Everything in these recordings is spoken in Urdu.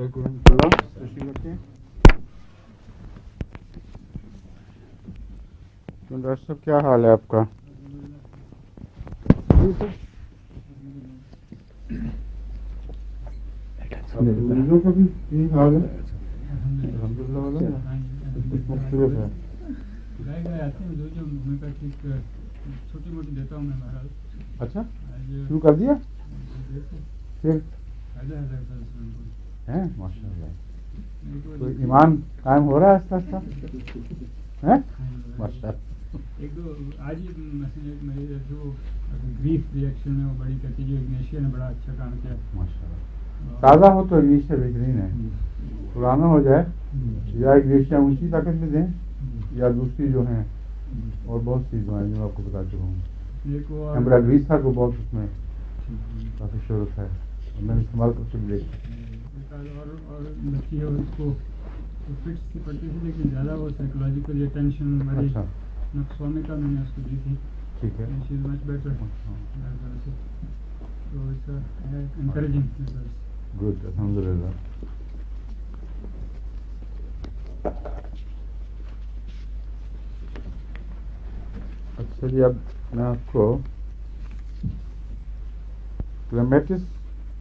علیکم ورحمۃ اللہ. تشریف رکھیں. ڈاکٹر صاحب کیا حال ہے آپ کا؟ مریضوں کا بھی یہی حال ہے الحمد للہ. مختلف ہے. چھوٹی موٹی دیتا ہوں میں مہاراج. اچھا شروع کر دیا پھر ہیں ماشاء اللہ. تو ایمان قائم ہو رہا ہے آہستہ آہستہ ہیں ماشاء اللہ. ایک دو آج ہی میرے جو گریف ریئیکشن میں وہ بڑی کہتی ہے جو اگنیشیا نے بڑا اچھا کام کیا ماشاء اللہ. تازہ ہو تو اگنیشیا بہترین ہے. پرانا ہو جائے یا اگنیشیا اونچی طاقت میں دیں یا دوسری جو ہیں اور بہت سی دوائیں جو آپ کو بتا چکا ہوں. ایمبراگریسا کو بہت اس میں کافی شہرت ہے اور میں نے استعمال کر کے بھی دیکھا. اور بچی ہے اس کو فٹس سے پڑتی تھی لیکن زیادہ وہ سائیکولوجیکل یا ٹینشن والی نقصانے کا میں نے اس کو دی تھی. ٹھیک ہے. شی از مچ بیٹر. تو اٹس انکریجنگ. گڈ الحمد للہ. اچھا جی اب میں آپ کو کلیمیٹس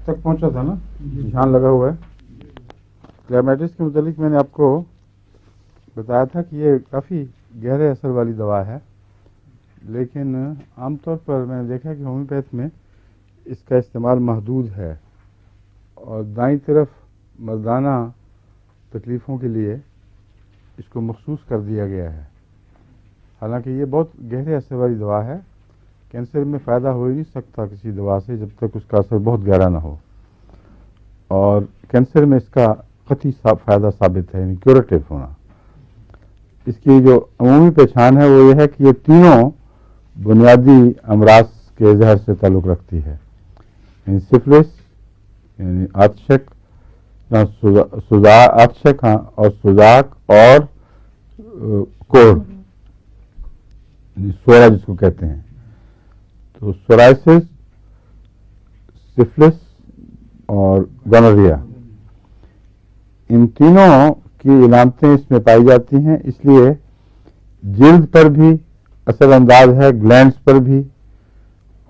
تک پہنچا تھا نا. دھیان لگا ہوا ہے. کلیمیٹس کے متعلق میں نے آپ کو بتایا تھا کہ یہ کافی گہرے اثر والی دوا ہے لیکن عام طور پر میں نے دیکھا کہ ہومیوپیتھ میں اس کا استعمال محدود ہے اور دائیں طرف مردانہ تکلیفوں کے لیے اس کو مخصوص کر دیا گیا ہے. حالانکہ یہ بہت گہرے اثر والی دوا ہے. کینسر میں فائدہ ہو ہی نہیں سکتا کسی دوا سے جب تک اس کا اثر بہت گہرا نہ ہو اور کینسر میں اس کا قطعی فائدہ ثابت ہے یعنی کیوریٹو ہونا. اس کی جو عمومی پہچان ہے وہ یہ ہے کہ یہ تینوں بنیادی امراض کے زہر سے تعلق رکھتی ہے. یعنی سفلس یعنی آتشک آتشک اور سوزاک اور کوڑ یعنی سورا جس کو کہتے ہیں. تو سورائسس سفلس اور گونوریا ان تینوں کی علامتیں اس میں پائی جاتی ہیں. اس لیے جلد پر بھی اثر انداز ہے, گلینڈز پر بھی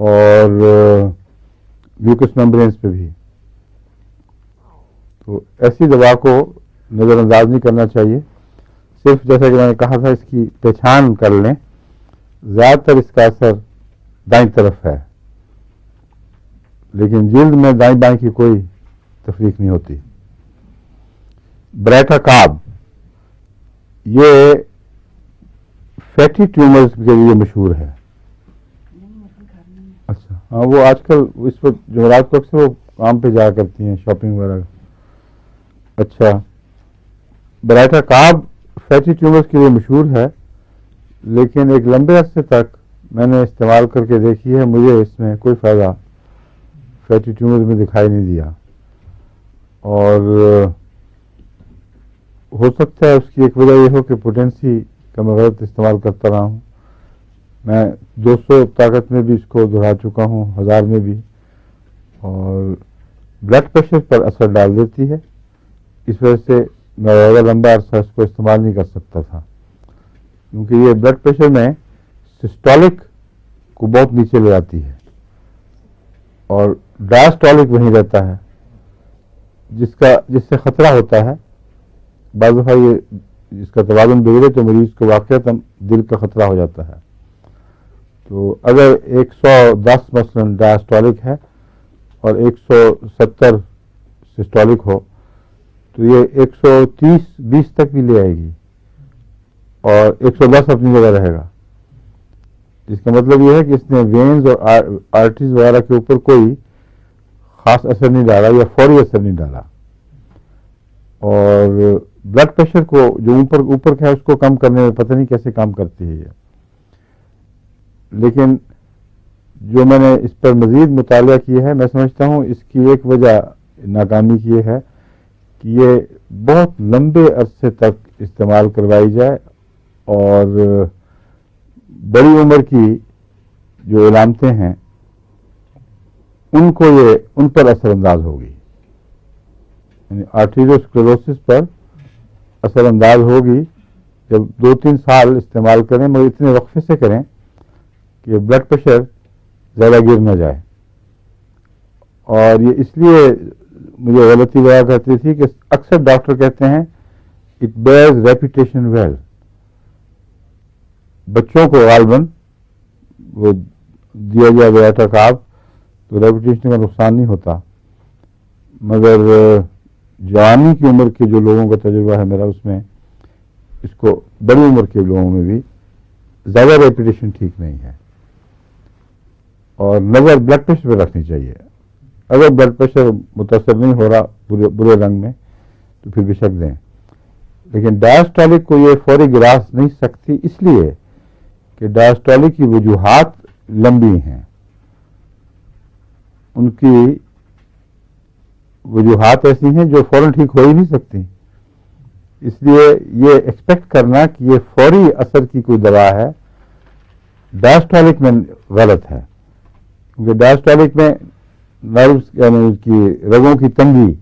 اور میوکس ممبرینز پہ بھی. تو ایسی دوا کو نظر انداز نہیں کرنا چاہیے. صرف جیسا کہ میں نے کہا تھا اس کی پہچان کر لیں. زیادہ تر اس کا اثر دائیں طرف ہے لیکن جلد میں دائیں بائیں کی کوئی تفریق نہیں ہوتی. بریٹاکاب یہ فیٹی ٹیومرز کے لیے مشہور ہے. اچھا ہاں وہ آج کل اس وقت جمعرات کو اکثر وہ کام پہ جایا کرتی ہیں شاپنگ وغیرہ. اچھا بریٹاکاب فیٹی ٹیومرز کے لیے مشہور ہے لیکن ایک لمبے عرصے تک میں نے استعمال کر کے دیکھی ہے مجھے اس میں کوئی فائدہ فیٹی ٹیومرز میں دکھائی نہیں دیا. اور ہو سکتا ہے اس کی ایک وجہ یہ ہو کہ پوٹینسی کا میں غلط استعمال کرتا رہا ہوں. میں 200 طاقت میں بھی اس کو دہرا چکا ہوں, 1000 میں بھی, اور بلڈ پریشر پر اثر ڈال دیتی ہے. اس وجہ سے میں زیادہ لمبا عرصہ اس کو استعمال نہیں کر سکتا تھا کیونکہ یہ بلڈ پریشر میں سسٹولک کو بہت نیچے لے جاتی ہے اور ڈائسٹولک وہیں رہتا ہے جس سے خطرہ ہوتا ہے. بعض دفعہ یہ اس کا توازن بگڑے تو مریض کو واقعات دل کا خطرہ ہو جاتا ہے. تو اگر 110 مثلاً ڈائسٹولک ہے اور 170 سسٹولک ہو تو یہ 130-20 تک بھی لے آئے گی اور 110 اپنی جگہ رہے گا. جس کا مطلب یہ ہے کہ اس نے وینز اور آرٹریز وغیرہ کے اوپر کوئی خاص اثر نہیں ڈالا یا فوری اثر نہیں ڈالا. اور بلڈ پریشر کو جو اوپر کا ہے اس کو کم کرنے میں پتہ نہیں کیسے کام کرتی ہے یہ. لیکن جو میں نے اس پر مزید مطالعہ کیا ہے میں سمجھتا ہوں اس کی ایک وجہ ناکامی کی یہ ہے کہ یہ بہت لمبے عرصے تک استعمال کروائی جائے اور بڑی عمر کی جو علامتیں ہیں ان پر اثر انداز ہوگی. یعنی آرٹیریوسکلروسس پر اثر انداز ہوگی جب 2-3 سال استعمال کریں، مگر اتنے وقفے سے کریں کہ بلڈ پریشر زیادہ گر نہ جائے. اور یہ اس لیے مجھے غلطی ہوا کرتی تھی کہ اکثر ڈاکٹر کہتے ہیں اٹ بیئرز ریپوٹیشن ویل. بچوں کو غالباً وہ دیا گیا بیٹا کاپ تو ریپوٹیشن کا نقصان نہیں ہوتا، مگر جوانی کی عمر کے جو لوگوں کا تجربہ ہے میرا، اس میں اس کو بڑی عمر کے لوگوں میں بھی زیادہ ریپوٹیشن ٹھیک نہیں ہے. اور نظر بلڈ پریشر پہ رکھنی چاہیے. اگر بلڈ پریشر متاثر نہیں ہو رہا برے رنگ میں تو پھر بھی شک دیں. لیکن ڈائسٹولک کو یہ فوری گراس نہیں سکتی، اس لیے کہ ڈائسٹولک کی وجوہات لمبی ہیں، ان کی وجوہات ایسی ہیں جو فوراً ٹھیک ہو ہی نہیں سکتی. اس لیے یہ ایکسپیکٹ کرنا کہ یہ فوری اثر کی کوئی دوا ہے ڈائسٹولک میں غلط ہے. کیونکہ ڈائسٹولک میں نروز یعنی کی رگوں کی تنگی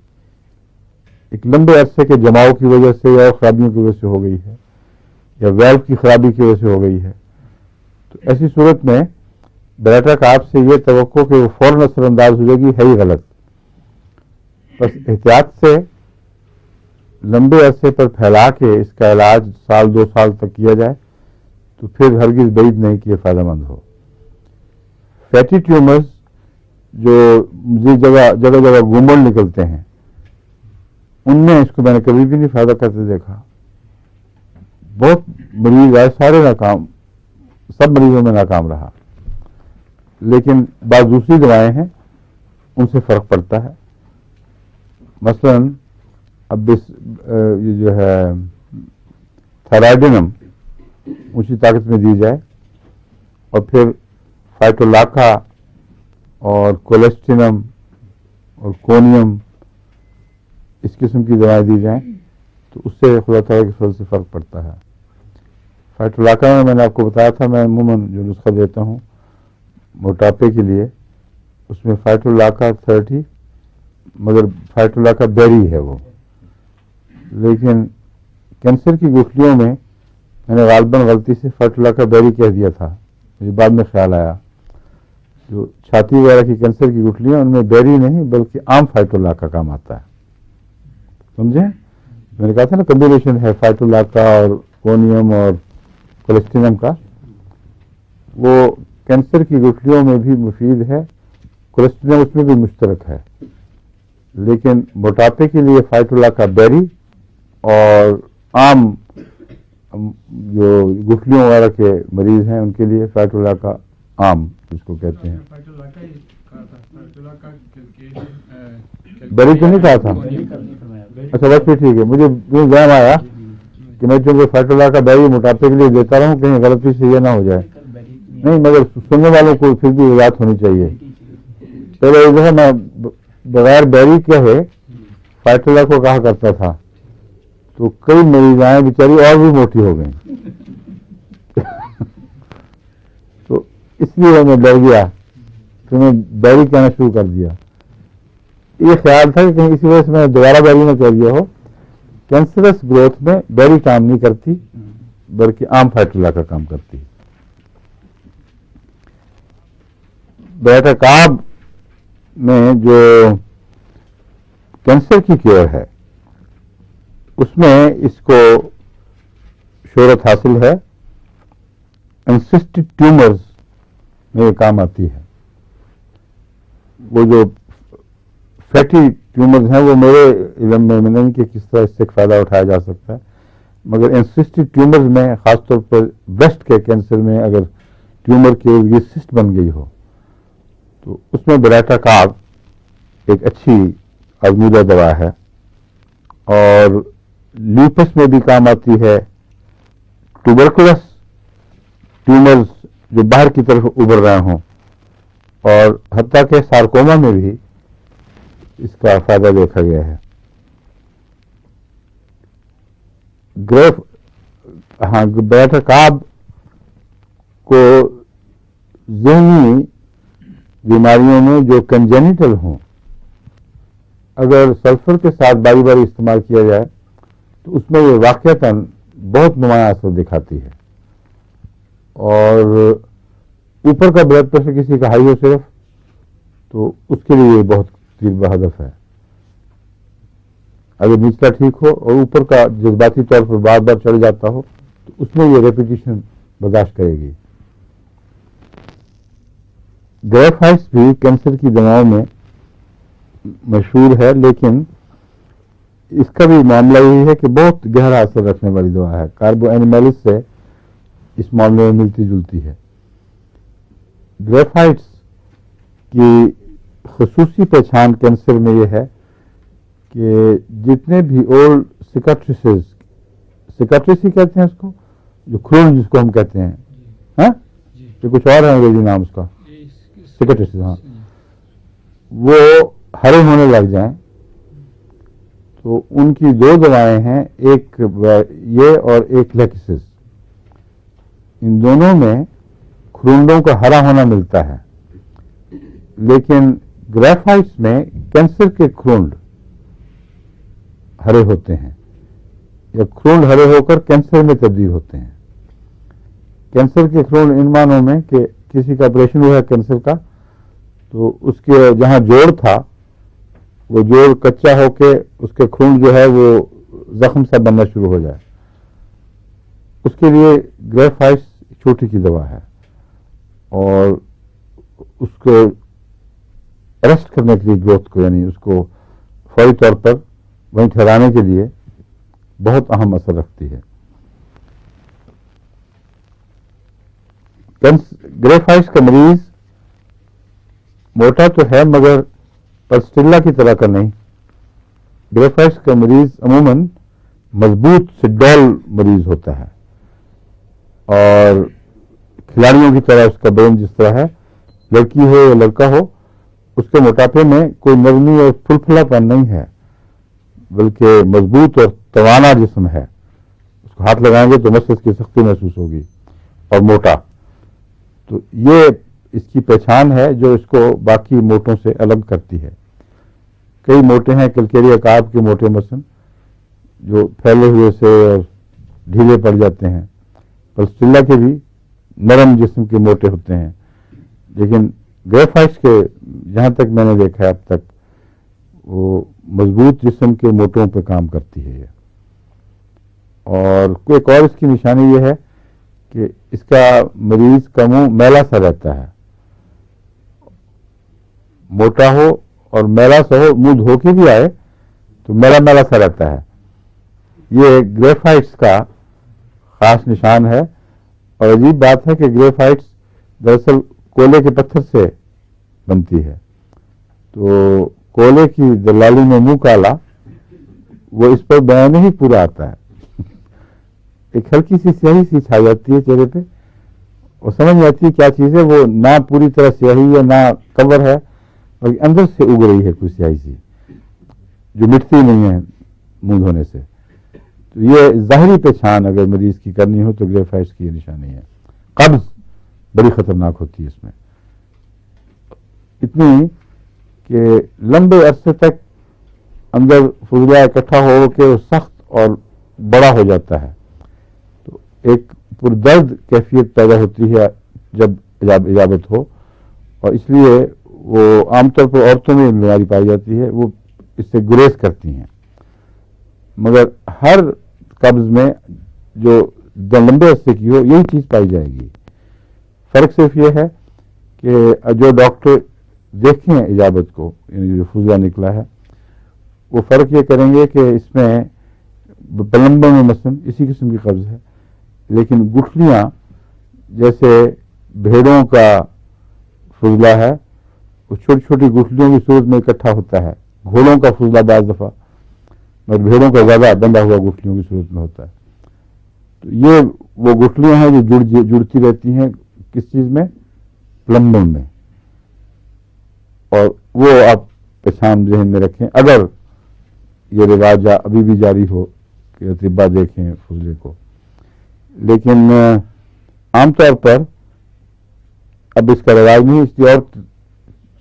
ایک لمبے عرصے کے جماؤ کی وجہ سے یا خرابیوں کی وجہ سے ہو گئی ہے، یا ویلو کی خرابی کی وجہ سے ہو گئی ہے. تو ایسی صورت میں بیٹا کاپ سے یہ توقع کہ وہ فوراً اثر انداز ہو جائے گی ہے ہی غلط. بس احتیاط سے لمبے عرصے پر پھیلا کے اس کا علاج 1-2 سال تک کیا جائے تو پھر ہرگز بعید نہیں کہ یہ فائدہ مند ہو. فیٹی ٹیومرز جو جگہ گومل نکلتے ہیں، ان میں اس کو میں نے کبھی بھی نہیں فائدہ کرتے دیکھا. بہت مریض آئے، سارے ناکام، سب مریضوں میں ناکام رہا. لیکن بعض دوسری دوائیں ہیں ان سے فرق پڑتا ہے. مثلا اب یہ جو ہے تھائرائڈینم اونچی طاقت میں دی جائے، اور پھر فائٹولاکا اور کولیسٹینم اور کونیم اس قسم کی دوائیں دی جائیں تو اس سے خدا تعالیٰ کے فضل سے فرق پڑتا ہے. فائٹولاکا میں نے آپ کو بتایا تھا، میں عموماً جو نسخہ دیتا ہوں موٹاپے کے لیے اس میں فائٹولاکا 30، مگر فائٹولاکا بیری ہے وہ. لیکن کینسر کی گٹھلیوں میں نے غالباً غلطی سے فائٹولاکا بیری کہہ دیا تھا. مجھے بعد میں خیال آیا جو چھاتی وغیرہ کی کینسر کی گٹھلیاں ان میں بیری نہیں بلکہ عام فائٹولاکا کام آتا ہے. سمجھے؟ میں نے کہا تھا نا کمبینیشن ہے فائٹولاکا اور کونیم اور کولیسٹینم کا. وہ کینسر کی گٹھلیوں میں بھی مفید ہے، کولیسٹینم اس میں بھی مشترک ہے. لیکن موٹاپے کے لیے فائٹولاکا بیری اور عام جو گٹھلیوں وغیرہ کے مریض ہیں ان کے لیے فائٹولاکا عام جس کو کہتے ہیں. بیری تو نہیں کہا تھا؟ اچھا بس پھر ٹھیک ہے. مجھے ذہن آیا کہ میں چونکہ فائٹولاکا بیری موٹاپے کے لیے دیتا رہوں کہیں غلطی سے یہ نہ ہو جائے. نہیں، مگر سننے والوں کو پھر بھی وضاحت ہونی چاہیے. پہلے جو ہے میں بغیر بیری کہے فائٹولاکا کو کہا کرتا تھا تو کئی مریضائیں بیچاری اور بھی موٹی ہو گئیں. تو اس لیے میں ڈر گیا تو میں بیری کہنا شروع کر دیا. یہ خیال تھا کہ کہیں اسی وجہ سے میں نے دوبارہ بیری نہ کہہ دیا ہو. کینسرس گروتھ میں بیری کام نہیں کرتی بلکہ عام فائٹولاکا کام کرتی. بیٹا کاپ میں جو کینسر کی کیور ہے اس میں اس کو شہرت حاصل ہے. انسسٹڈ ٹیومرز میں یہ کام آتی ہے. وہ جو فیٹی ٹیومرز ہیں وہ میرے علم میں نہیں کہ کس طرح اس سے فائدہ اٹھایا جا سکتا ہے، مگر انسسٹڈ ٹیومرز میں خاص طور پر بریسٹ کے کینسر میں اگر ٹیومر کے یہ سسٹ بن گئی ہو تو اس میں بیٹا کاپ ایک اچھی آزمودہ دوا ہے. اور لیپس میں بھی کام آتی ہے. ٹوبرکلس ٹیومرز جو باہر کی طرف ابھر رہے ہوں، اور حتیٰ کہ سارکوما میں بھی اس کا فائدہ دیکھا گیا ہے. بیٹا کاپ کو ذہنی بیماریوں میں جو کنجینیٹل ہوں اگر سلفر کے ساتھ باری باری استعمال کیا جائے تو اس میں یہ واقعتاً بہت نمایاں اثر دکھاتی ہے. اور اوپر کا بلڈ پریشر کسی کا ہائی ہو صرف تو اس کے لیے یہ بہت تیر ہدف ہے. اگر نچلا ٹھیک ہو اور اوپر کا جذباتی طور پر بار بار چڑھ جاتا ہو تو اس میں یہ ریپیٹیشن برداشت کرے گی. گریفائٹس بھی کینسر کی دواؤں میں مشہور ہے، لیکن اس کا بھی معاملہ یہی ہے کہ بہت گہرا اثر رکھنے والی دوا ہے. کاربو اینیمیلس سے اس معاملے میں ملتی جلتی ہے. گریفائٹس کی خصوصی پہچان کینسر میں یہ ہے کہ جتنے بھی اولڈ سکیٹریسی کہتے ہیں اس کو، جو خون جس کو ہم کہتے ہیں، ہاں یہ کچھ اور ہے انگریزی نام اس کا، سکیٹریسی، ہاں، وہ ہرے ہونے لگ جائیں تو ان کی دو دوائیں ہیں، ایک یہ اور ایک لیکسس. ان دونوں میں خرونڈوں کا ہرا ہونا ملتا ہے، لیکن گریفائٹس میں کینسر کے خرونڈ ہرے ہوتے ہیں یا خرونڈ ہرے ہو کر کینسر میں تبدیل ہوتے ہیں. کینسر کے خرونڈ ان معنوں میں کہ کسی کا آپریشن ہوا ہے کینسر کا تو اس کے جہاں جوڑ تھا وہ جوڑ کچا ہو کے اس کے خون جو ہے وہ زخم سا بننا شروع ہو جائے. اس کے لیے گریفائٹس چھوٹی کی دوا ہے اور اس کو اریسٹ کرنے کے لیے گروتھ کو، یعنی اس کو فوری طور پر وہیں ٹھہرانے کے لیے بہت اہم اثر رکھتی ہے. گریفائٹس کا مریض موٹا تو ہے مگر پلسٹیلا کی طرح کا نہیں. گریفائٹس کا مریض عموماً مضبوط سڈول مریض ہوتا ہے اور کھلاڑیوں کی طرح اس کا برین جس طرح ہے، لڑکی ہو یا لڑکا ہو، اس کے موٹاپے میں کوئی نرمی اور پھلپھلا پن نہیں ہے، بلکہ مضبوط اور توانا جسم ہے. اس کو ہاتھ لگائیں گے تو مسلس کی سختی محسوس ہوگی اور موٹا. تو یہ اس کی پہچان ہے جو اس کو باقی موٹوں سے الگ کرتی ہے. کئی موٹے ہیں کلکیری عقاب کے موٹے مثلاً جو پھیلے ہوئے سے اور ڈھیلے پڑ جاتے ہیں. پلسٹیلا کے بھی نرم جسم کے موٹے ہوتے ہیں، لیکن گریفائٹس کے جہاں تک میں نے دیکھا ہے اب تک وہ مضبوط جسم کے موٹوں پہ کام کرتی ہے. اور ایک اور اس کی نشانی یہ ہے کہ اس کا مریض کا منہ میلا سا رہتا ہے. موٹا ہو اور میلا سا ہو، منہ دھو کے بھی آئے تو میلا میلا سا رہتا ہے. یہ گریفائٹس کا خاص نشان ہے. اور عجیب بات ہے کہ گریفائٹس دراصل کولے کے پتھر سے بنتی ہے، تو کولے کی دلالی میں منہ کالا، وہ اس پر بیان ہی پورا آتا ہے. ایک ہلکی سی سیاہی سی چھا جاتی ہے چہرے پہ اور سمجھ میں آتی ہے کیا چیز ہے. وہ نہ پوری طرح سیاہی ہے نہ کور ہے، بلکہ اندر سے اگ رہی ہے کوئی سیاہی سی جو مٹتی نہیں ہے منہ دھونے سے. تو یہ ظاہری پہچان اگر مریض کی کرنی ہو تو گریفائٹس کی یہ نشانی ہے. قبض بڑی خطرناک ہوتی ہے اس میں، اتنی کہ لمبے عرصے تک اندر فضلہ اکٹھا ہو کے وہ سخت اور بڑا ہو جاتا ہے. تو ایک پردرد کیفیت پیدا ہوتی ہے جب اجابت ہو، اور اس لیے وہ عام طور پر عورتوں میں بیماری پائی جاتی ہے، وہ اس سے گریز کرتی ہیں. مگر ہر قبض میں جو لمبے عرصے کی ہو یہی چیز پائی جائے گی. فرق صرف یہ ہے کہ جو ڈاکٹر دیکھیں اجابت کو، یعنی جو فضلہ نکلا ہے، وہ فرق یہ کریں گے کہ اس میں پلمبوں میں مثلا اسی قسم کی قبض ہے، لیکن گٹھلیاں جیسے بھیڑوں کا فضلہ ہے وہ چھوٹی چھوٹی گٹھلیوں کی صورت میں اکٹھا ہوتا ہے. گھوڑوں کا فضلہ بعض دفعہ، مگر بھیڑوں کا زیادہ بندہ ہوا گٹھلیوں کی صورت میں ہوتا ہے. تو یہ وہ گٹھلیاں ہیں جو جڑتی رہتی ہیں کس چیز میں؟ پلمبم میں. اور وہ آپ پہچان ذہن میں رکھیں اگر یہ رواج ابھی بھی جاری ہو کہ اطباء دیکھیں فضلے کو. لیکن عام طور پر اب اس کا رواج نہیں، اس لیے اور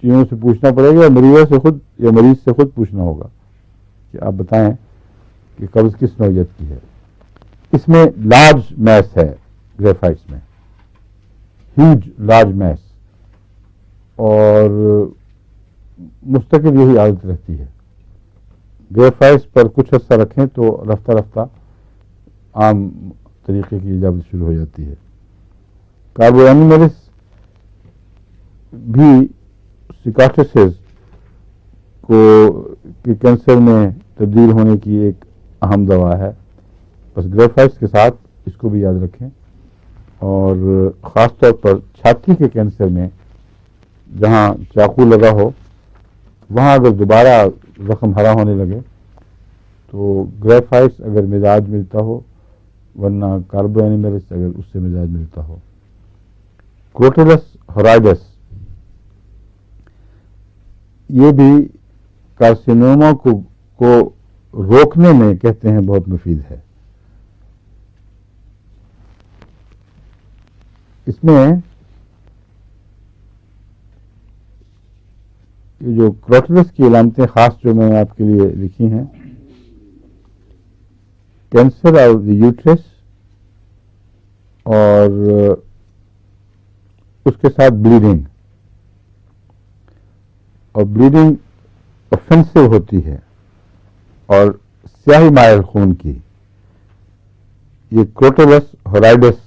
چیزوں سے پوچھنا پڑے گا، مریض سے خود پوچھنا ہوگا کہ آپ بتائیں کہ قبض کس نوعیت کی ہے. اس میں لارج میس ہے گریفائٹس میں، ہیوج لارج میس، اور مستقل یہی عادت رہتی ہے. گریفائٹس پر کچھ عرصہ رکھیں تو رفتہ رفتہ عام طریقے کی ایجابت شروع ہو جاتی ہے. کاربو اینیملس بھی سکاسٹسز کو کینسر میں تبدیل ہونے کی ایک اہم دوا ہے. بس گریفائٹس کے ساتھ اس کو بھی یاد رکھیں، اور خاص طور پر چھاتی کے کینسر میں جہاں چاقو لگا ہو وہاں اگر دوبارہ زخم ہرا ہونے لگے تو گریفائٹس اگر مزاج ملتا ہو، ورنہ کاربو اینیملس اگر اس سے مزاج ملتا ہو. کروٹیلس ہورائیڈس یہ بھی کارسینوما کو روکنے میں کہتے ہیں بہت مفید ہے. اس میں یہ جو کروٹیلس کی علامتیں خاص جو میں نے آپ کے لیے لکھی ہیں، کینسر آف دی یوٹرس، اور اس کے ساتھ بلیڈنگ، اور بلیڈنگ اوفینسو ہوتی ہے، اور سیاہی مائل خون کی، یہ کروٹیلس ہورائیڈس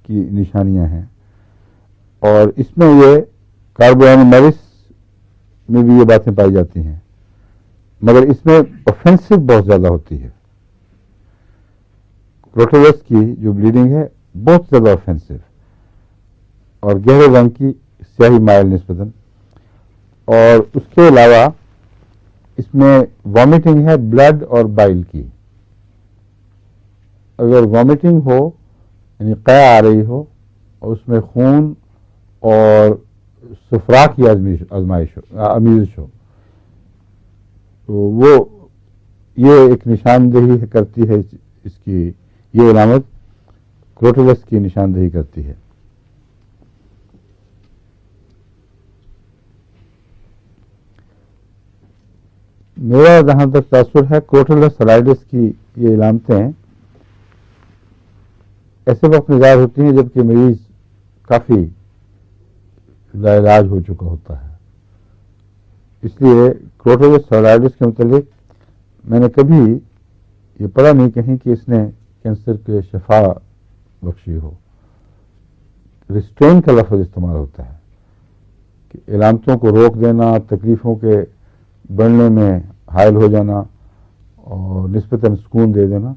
کی نشانیاں ہیں. اور اس میں یہ کاربو اینیملس میں بھی یہ باتیں پائی جاتی ہیں، مگر اس میں اوفینسو بہت زیادہ ہوتی ہے. کروٹیلس کی جو بلیڈنگ ہے بہت زیادہ اوفینسو، اور گہرے رنگ کی سیاہی مائل نسبتاً. اور اس کے علاوہ اس میں وامٹنگ ہے بلڈ اور بائل کی. اگر وامٹنگ ہو یعنی قے آ رہی ہو اور اس میں خون اور صفرا کی امیزش ہو تو وہ یہ ایک نشاندہی کرتی ہے، اس کی یہ علامت کروٹیلس کی نشاندہی کرتی ہے. میرا جہاں تک تاثر ہے کروٹیلس ہورائیڈس کی یہ علامتیں ایسے وقت میں ظاہر ہوتی ہیں جبکہ مریض کافی لاعلاج ہو چکا ہوتا ہے. اس لیے کروٹیلس ہورائیڈس کے متعلق میں نے کبھی یہ پڑھا نہیں کہیں کہ اس نے کینسر کے شفا بخشی ہو. ریسٹرین کا لفظ استعمال ہوتا ہے کہ علامتوں کو روک دینا، تکلیفوں کے بڑھنے میں حائل ہو جانا اور نسبتاً سکون دے دینا.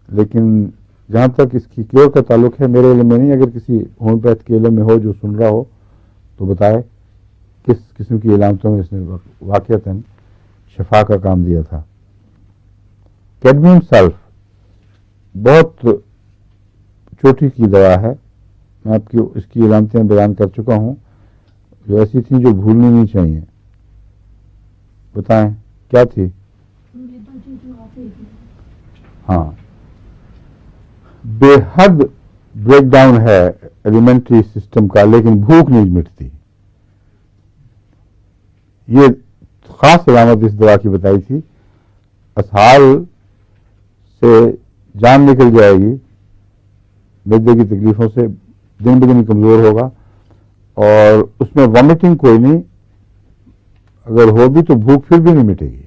لیکن جہاں تک اس کی کیور کا تعلق ہے میرے علم میں نہیں. اگر کسی ہومیوپیتھ کے علم میں ہو جو سن رہا ہو تو بتائے کس قسم کی علامتوں میں اس نے واقعتاً شفا کا کام دیا تھا. کیڈمیم سلف بہت چوٹی کی دوا ہے. میں آپ کی اس کی علامتیں بیان کر چکا ہوں جو ایسی تھیں جو بھولنی نہیں چاہیے. بتائیں کیا تھی؟ ہاں، بے حد بریک ڈاؤن ہے ایلیمنٹری سسٹم کا، لیکن بھوک نہیں مٹتی. یہ خاص علامت اس دوا کی بتائی تھی. اسہال سے جان نکل جائے گی، معدے کی تکلیفوں سے دن بدن کمزور ہوگا، اور اس میں وامٹنگ کوئی نہیں، اگر ہو بھی تو بھوک پھر بھی نہیں مٹے گی.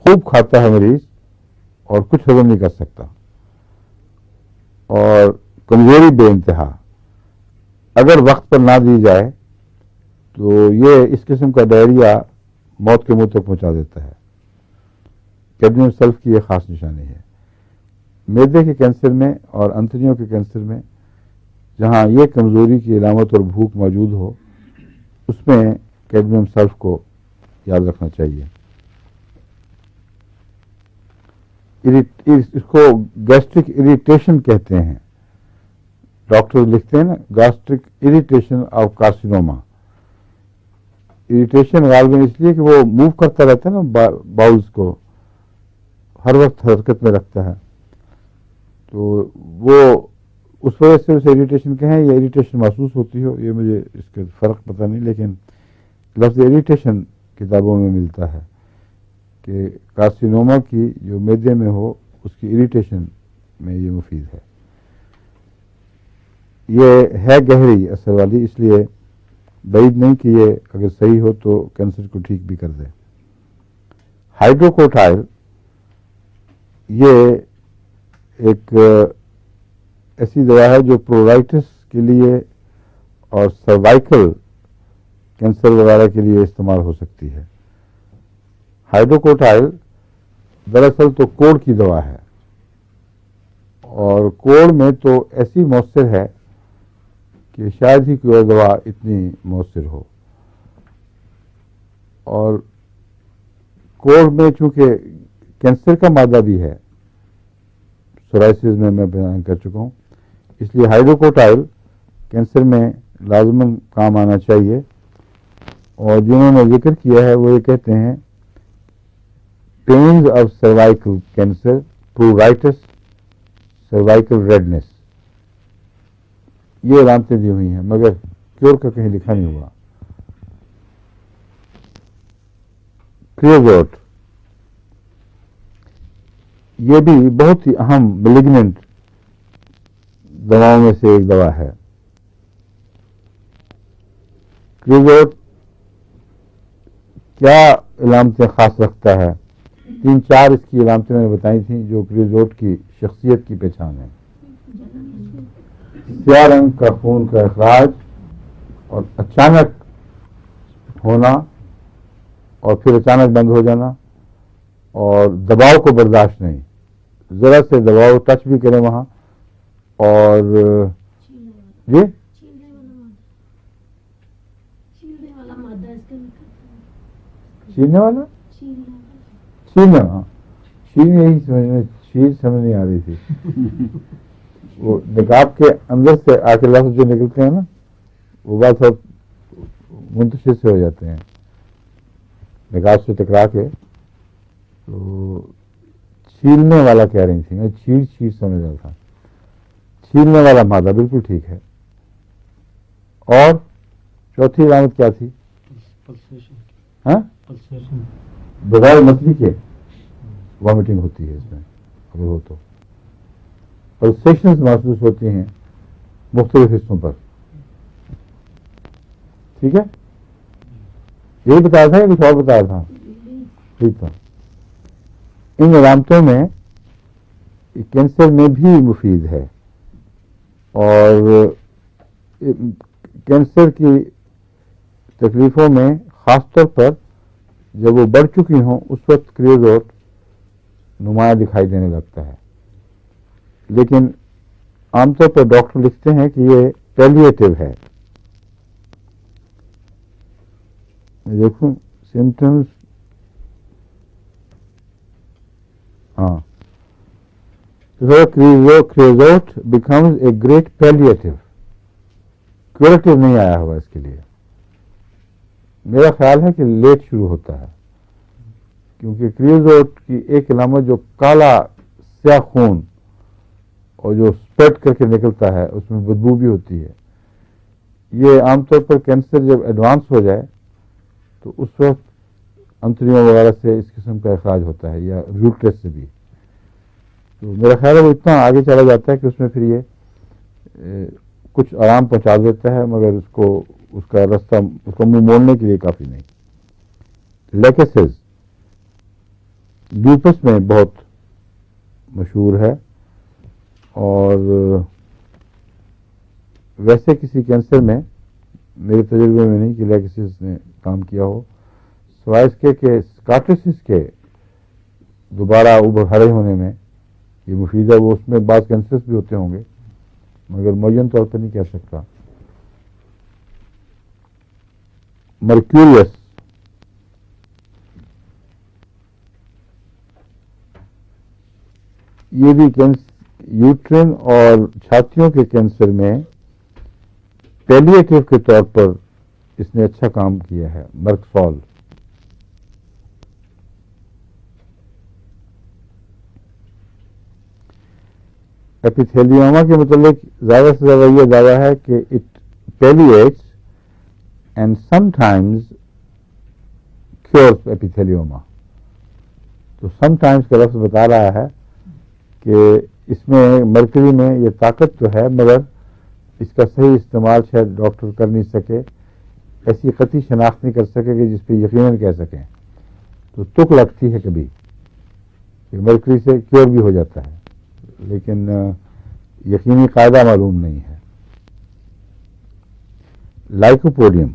خوب کھاتا ہے مریض اور کچھ ہضم نہیں کر سکتا، اور کمزوری بے انتہا. اگر وقت پر نہ دی جائے تو یہ اس قسم کا ڈائریا موت کے منہ تک پہنچا دیتا ہے. کیڈمیم سلف کی یہ خاص نشانی ہے. معدے کے کینسر میں اور انتڑیوں کے کینسر میں جہاں یہ کمزوری کی علامت اور بھوک موجود ہو اس میں کیڈمیم سلف کو یاد رکھنا چاہیے. اس کو گیسٹرک اریٹیشن کہتے ہیں. ڈاکٹر لکھتے ہیں نا gastric irritation of carcinoma. Irritation غالباً اس لیے کہ وہ موو کرتا رہتا ہے نا باؤلز کو، ہر وقت حرکت میں رکھتا ہے، تو وہ اس وجہ سے اسے اریٹیشن کہیں یا اریٹیشن محسوس ہوتی ہو، یہ مجھے اس کا فرق پتہ نہیں، لیکن لفظ اریٹیشن کتابوں میں ملتا ہے کہ کارسینوما کی جو معدے میں ہو اس کی اریٹیشن میں یہ مفید ہے. یہ ہے گہری اثر والی، اس لیے بعید نہیں کہ یہ اگر صحیح ہو تو کینسر کو ٹھیک بھی کر دے. ہائیڈروکوٹائل یہ ایک ایسی دوا ہے جو پرووائٹس کے لیے اور سروائکل کینسر وغیرہ کے لیے استعمال ہو سکتی ہے. ہائیڈروکوٹائل دراصل تو کوڑ کی دوا ہے، اور کوڑ میں تو ایسی مؤثر ہے کہ شاید ہی کوئی اور دوا اتنی مؤثر ہو. اور کوڑ میں چونکہ کینسر کا مادہ بھی ہے، سورائسس میں بیان کر چکا ہوں، اس لیے ہائیڈروکوٹائل کینسر میں لازماً کام آنا چاہیے. اور جنہوں نے ذکر کیا ہے وہ یہ کہتے ہیں pains of cervical cancer, pruritus, cervical redness, یہ علامتیں دی ہوئی ہیں، مگر کیور کا کہیں لکھا نہیں ہوا. کریوزوٹ یہ بھی بہت ہی اہم ملیگننٹ دواؤں میں سے ایک دوا ہے. کریوزوٹ کیا علامتیں خاص رکھتا ہے؟ 3-4 اس کی علامتیں میں نے بتائی تھیں جو کریوزوٹ کی شخصیت کی پہچان ہے. سیاہ رنگ کا خون کا اخراج اور اچانک ہونا اور پھر اچانک بند ہو جانا، اور دباؤ کو برداشت نہیں، ذرا سے دباؤ ٹچ بھی کریں وہاں، اور جی چھیلنے والا چھیلنا، ہاں چھیل یہی سمجھ میں، چھیل سمجھ نہیں آ رہی تھی. وہ نقاب کے اندر سے آ کے لفظ جو نکلتے ہیں نا وہ بات سب منتشر سے ہو جاتے ہیں نقاب سے ٹکرا کے. تو چھیلنے والا کہہ رہی تھی، میں چھیل سمجھ رہا تھا. چھیلنے والا مادہ بالکل ٹھیک ہے. اور چوتھی علامت کیا تھی؟ ہاں بغیر مچھلی کے وامٹنگ ہوتی ہے اس میں، اگر ہو تو پلسیشنز محسوس ہوتی ہیں مختلف حصوں پر. ٹھیک ہے، یہی بتایا تھا یا کچھ اور بتایا تھا؟ ٹھیک تھا. ان علامتوں میں کینسر میں بھی مفید ہے، اور کینسر کی تکلیفوں میں خاص طور پر جب وہ بڑھ چکی ہوں اس وقت کریوزوٹ نمایاں دکھائی دینے لگتا ہے. لیکن عام طور پر ڈاکٹر لکھتے ہیں کہ یہ پیلیٹیو ہے. دیکھوں سمٹمس، ہاں کریوزوٹ بیکمز اے گریٹ پیلیٹیو. کیوریٹو نہیں آیا ہوا اس کے لیے. میرا خیال ہے کہ لیٹ شروع ہوتا ہے، کیونکہ کریوزوٹ کی ایک علامت جو کالا سیاہ خون اور جو اسپریڈ کر کے نکلتا ہے اس میں بدبو بھی ہوتی ہے. یہ عام طور پر کینسر جب ایڈوانس ہو جائے تو اس وقت انتڑیوں وغیرہ سے اس قسم کا اخراج ہوتا ہے، یا یوٹرس سے بھی. تو میرا خیال ہے وہ اتنا آگے چلا جاتا ہے کہ اس میں پھر یہ کچھ آرام پہنچا دیتا ہے، مگر اس کا رستہ، اس کو منہ موڑنے کے لیے کافی نہیں. لیکسز لیوپس میں بہت مشہور ہے، اور ویسے کسی کینسر میں میرے تجربے میں نہیں کہ لیکسز نے کام کیا ہو، سوائے اس کے کہ سکاٹسس کے دوبارہ ابھرے ہونے میں یہ مفید ہے. وہ اس میں بعض کینسرز بھی ہوتے ہوں گے مگر معین طور پر نہیں کہہ سکتا. مرکیوریس یہ بھی یوٹرین اور چھاتیوں کے کینسر میں پیلیٹیو کے طور پر اس نے اچھا کام کیا ہے. مرکسول ایپیتھیلیوما کے متعلق زیادہ سے زیادہ یہ دعویٰ ہے کہ it pellets and some times cures ایپیتھیلیوما. تو سم ٹائمز کا لفظ بتا رہا ہے کہ اس میں مرکری میں یہ طاقت تو ہے مگر اس کا صحیح استعمال شاید ڈاکٹر کر نہیں سکے، ایسی قطعی شناخت نہیں کر سکے کہ جس پہ یقیناً کہہ سکیں. تو تک لگتی ہے کبھی کہ مرکری سے کیور بھی ہو جاتا ہے، لیکن یقینی قاعدہ معلوم نہیں ہے. لائکوپوڈیم،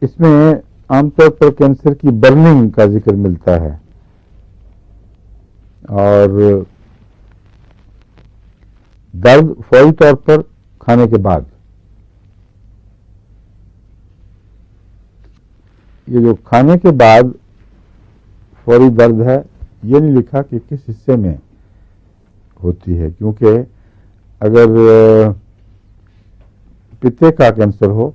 اس میں عام طور پر کینسر کی برننگ کا ذکر ملتا ہے اور درد فوری طور پر کھانے کے بعد. یہ جو کھانے کے بعد فوری درد ہے یہ نہیں لکھا کہ کس حصے میں ہوتی ہے، کیونکہ اگر پتے کا کینسر ہو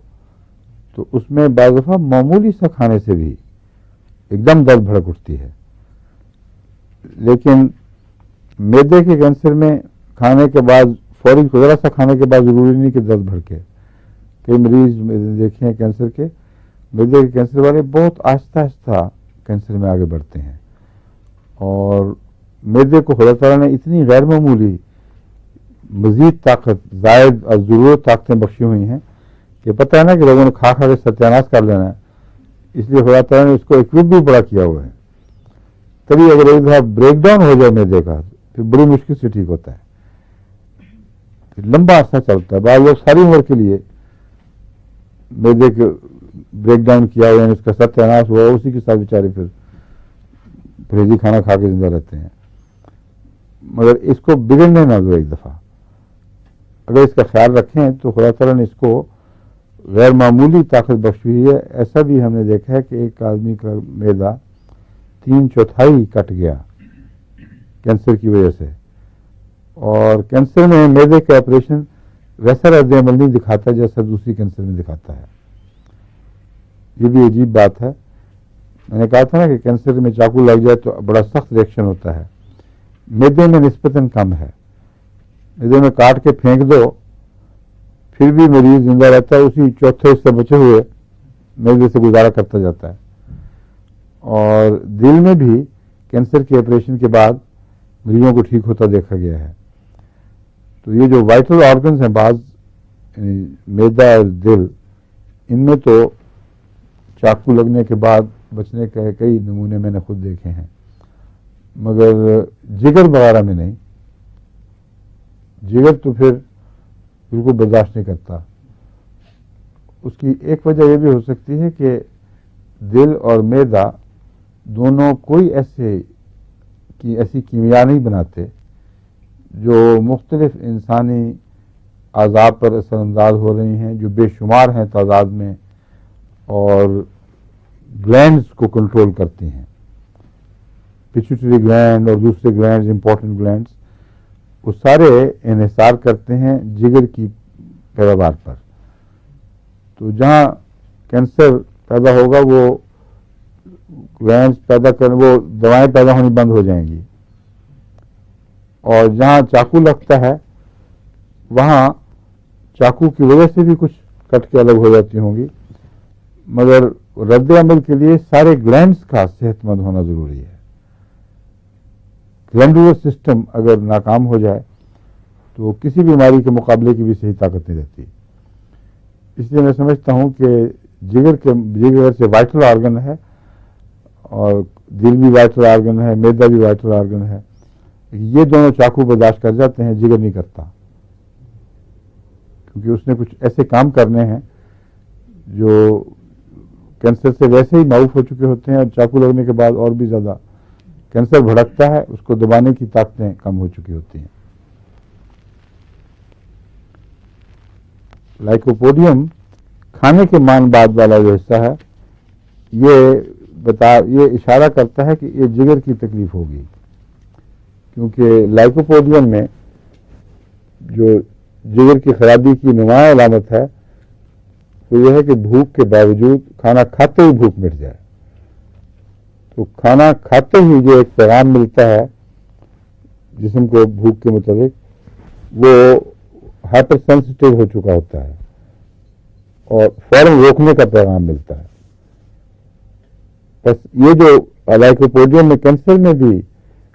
تو اس میں بعض دفعہ معمولی سا کھانے سے بھی ایک دم درد بھڑک اٹھتی ہے، لیکن معدے کے کینسر میں کھانے کے بعد فوری ذرا سا کھانے کے بعد ضروری نہیں کہ درد بھڑکے. کئی مریض دیکھے ہیں کینسر کے، معدے کے کینسر والے بہت آہستہ آہستہ کینسر میں آگے بڑھتے ہیں، اور معدے کو خدا تعالیٰ نے اتنی غیر معمولی مزید طاقت زائد اور ضرورت طاقتیں بخشی ہوئی ہیں کہ پتہ ہے نا کہ لوگوں نے کھا کے ستیاناش کر لینا ہے، اس لیے خدا تعالیٰ نے اس کو اکوپ بھی بڑا کیا ہوا ہے. تبھی اگر ایک دفعہ بریک ڈاؤن ہو جائے معدے کا پھر بڑی مشکل سے ٹھیک ہوتا ہے، پھر لمبا عرصہ چلتا ہے. بعض لوگ ساری عمر کے لیے معدے کے بریک ڈاؤن کیا ہوا، یعنی اس کا ستیاناش ہوا، اسی کے ساتھ بیچارے پھر پرہیزی کھانا کھا کے زندہ رہتے ہیں. مگر اس کو بگڑنے نہ دو. ایک دفعہ اگر اس کا خیال رکھیں تو خدا تعالیٰ نے اس کو غیر معمولی طاقت بخشی ہوئی ہے. ایسا بھی ہم نے دیکھا ہے کہ ایک آدمی کا معدہ 3/4 کٹ گیا کینسر کی وجہ سے، اور کینسر میں معدے کا آپریشن ویسا رد عمل نہیں دکھاتا جیسا دوسری کینسر میں دکھاتا ہے. یہ بھی عجیب بات ہے. میں نے کہا تھا نا کہ کینسر میں چاقو لگ جائے تو بڑا سخت ریئیکشن ہوتا ہے، معدے میں نسبتاً کم ہے. معدے میں کاٹ کے پھینک دو پھر بھی مریض زندہ رہتا ہے، اسی چوتھے حصے بچے ہوئے معدے سے گزارا کرتا جاتا ہے. اور دل میں بھی کینسر کے آپریشن کے بعد مریضوں کو ٹھیک ہوتا دیکھا گیا ہے. تو یہ جو وائٹل آرگنز ہیں بعض معدہ اور دل، ان میں تو چاقو لگنے کے بعد بچنے کے کئی نمونے میں نے خود دیکھے ہیں، مگر جگر وغیرہ میں نہیں. جگر تو پھر بالکل برداشت نہیں کرتا. اس کی ایک وجہ یہ بھی ہو سکتی ہے کہ دل اور معدہ دونوں کوئی ایسی کیمیا نہیں بناتے جو مختلف انسانی اعضاء پر اثر انداز ہو رہی ہیں، جو بے شمار ہیں تعداد میں، اور گلینڈز کو کنٹرول کرتی ہیں. پیچوٹری گلینڈ اور دوسرے گلینڈز، امپورٹنٹ گلینڈز، وہ سارے انحصار کرتے ہیں جگر کی پیداوار پر. تو جہاں کینسر پیدا ہوگا وہ گلینڈز وہ دوائیں پیدا ہونی بند ہو جائیں گی، اور جہاں چاقو لگتا ہے وہاں چاقو کی وجہ سے بھی کچھ کٹ کے الگ ہو جاتی ہوں گی، مگر رد عمل کے لیے سارے گلینڈز کا صحت مند ہونا ضروری ہے. گلینڈولر سسٹم اگر ناکام ہو جائے تو کسی بیماری کے مقابلے کی بھی صحیح طاقت نہیں رہتی. اس لیے میں سمجھتا ہوں کہ جگر سے وائٹل آرگن ہے، اور دل بھی وائٹل آرگن ہے، معدہ بھی وائٹل آرگن ہے. یہ دونوں چاقو برداشت کر جاتے ہیں، جگر نہیں کرتا، کیونکہ اس نے کچھ ایسے کام کرنے ہیں جو کینسر سے ویسے ہی معروف ہو چکے ہوتے ہیں، اور چاقو لگنے کے بعد اور بھی زیادہ کینسر بھڑکتا ہے، اس کو دبانے کی طاقتیں کم ہو چکی ہوتی ہیں. لائکوپوڈیم کھانے کے مان بعد والا جو حصہ ہے یہ اشارہ کرتا ہے کہ یہ جگر کی تکلیف ہوگی، کیونکہ لائکوپوڈیم میں جو جگر کی خرابی کی نمایاں علامت ہے تو یہ ہے کہ بھوک کے باوجود کھانا کھاتے ہی بھوک مٹ جائے. تو کھانا کھاتے ہی جو ایک پیغام ملتا ہے جسم کو بھوک کے متعلق، وہ ہائپر سینسٹیو ہو چکا ہوتا ہے اور فوراً روکنے کا پیغام ملتا ہے. بس یہ جو لائکوپوڈیم میں کینسر میں بھی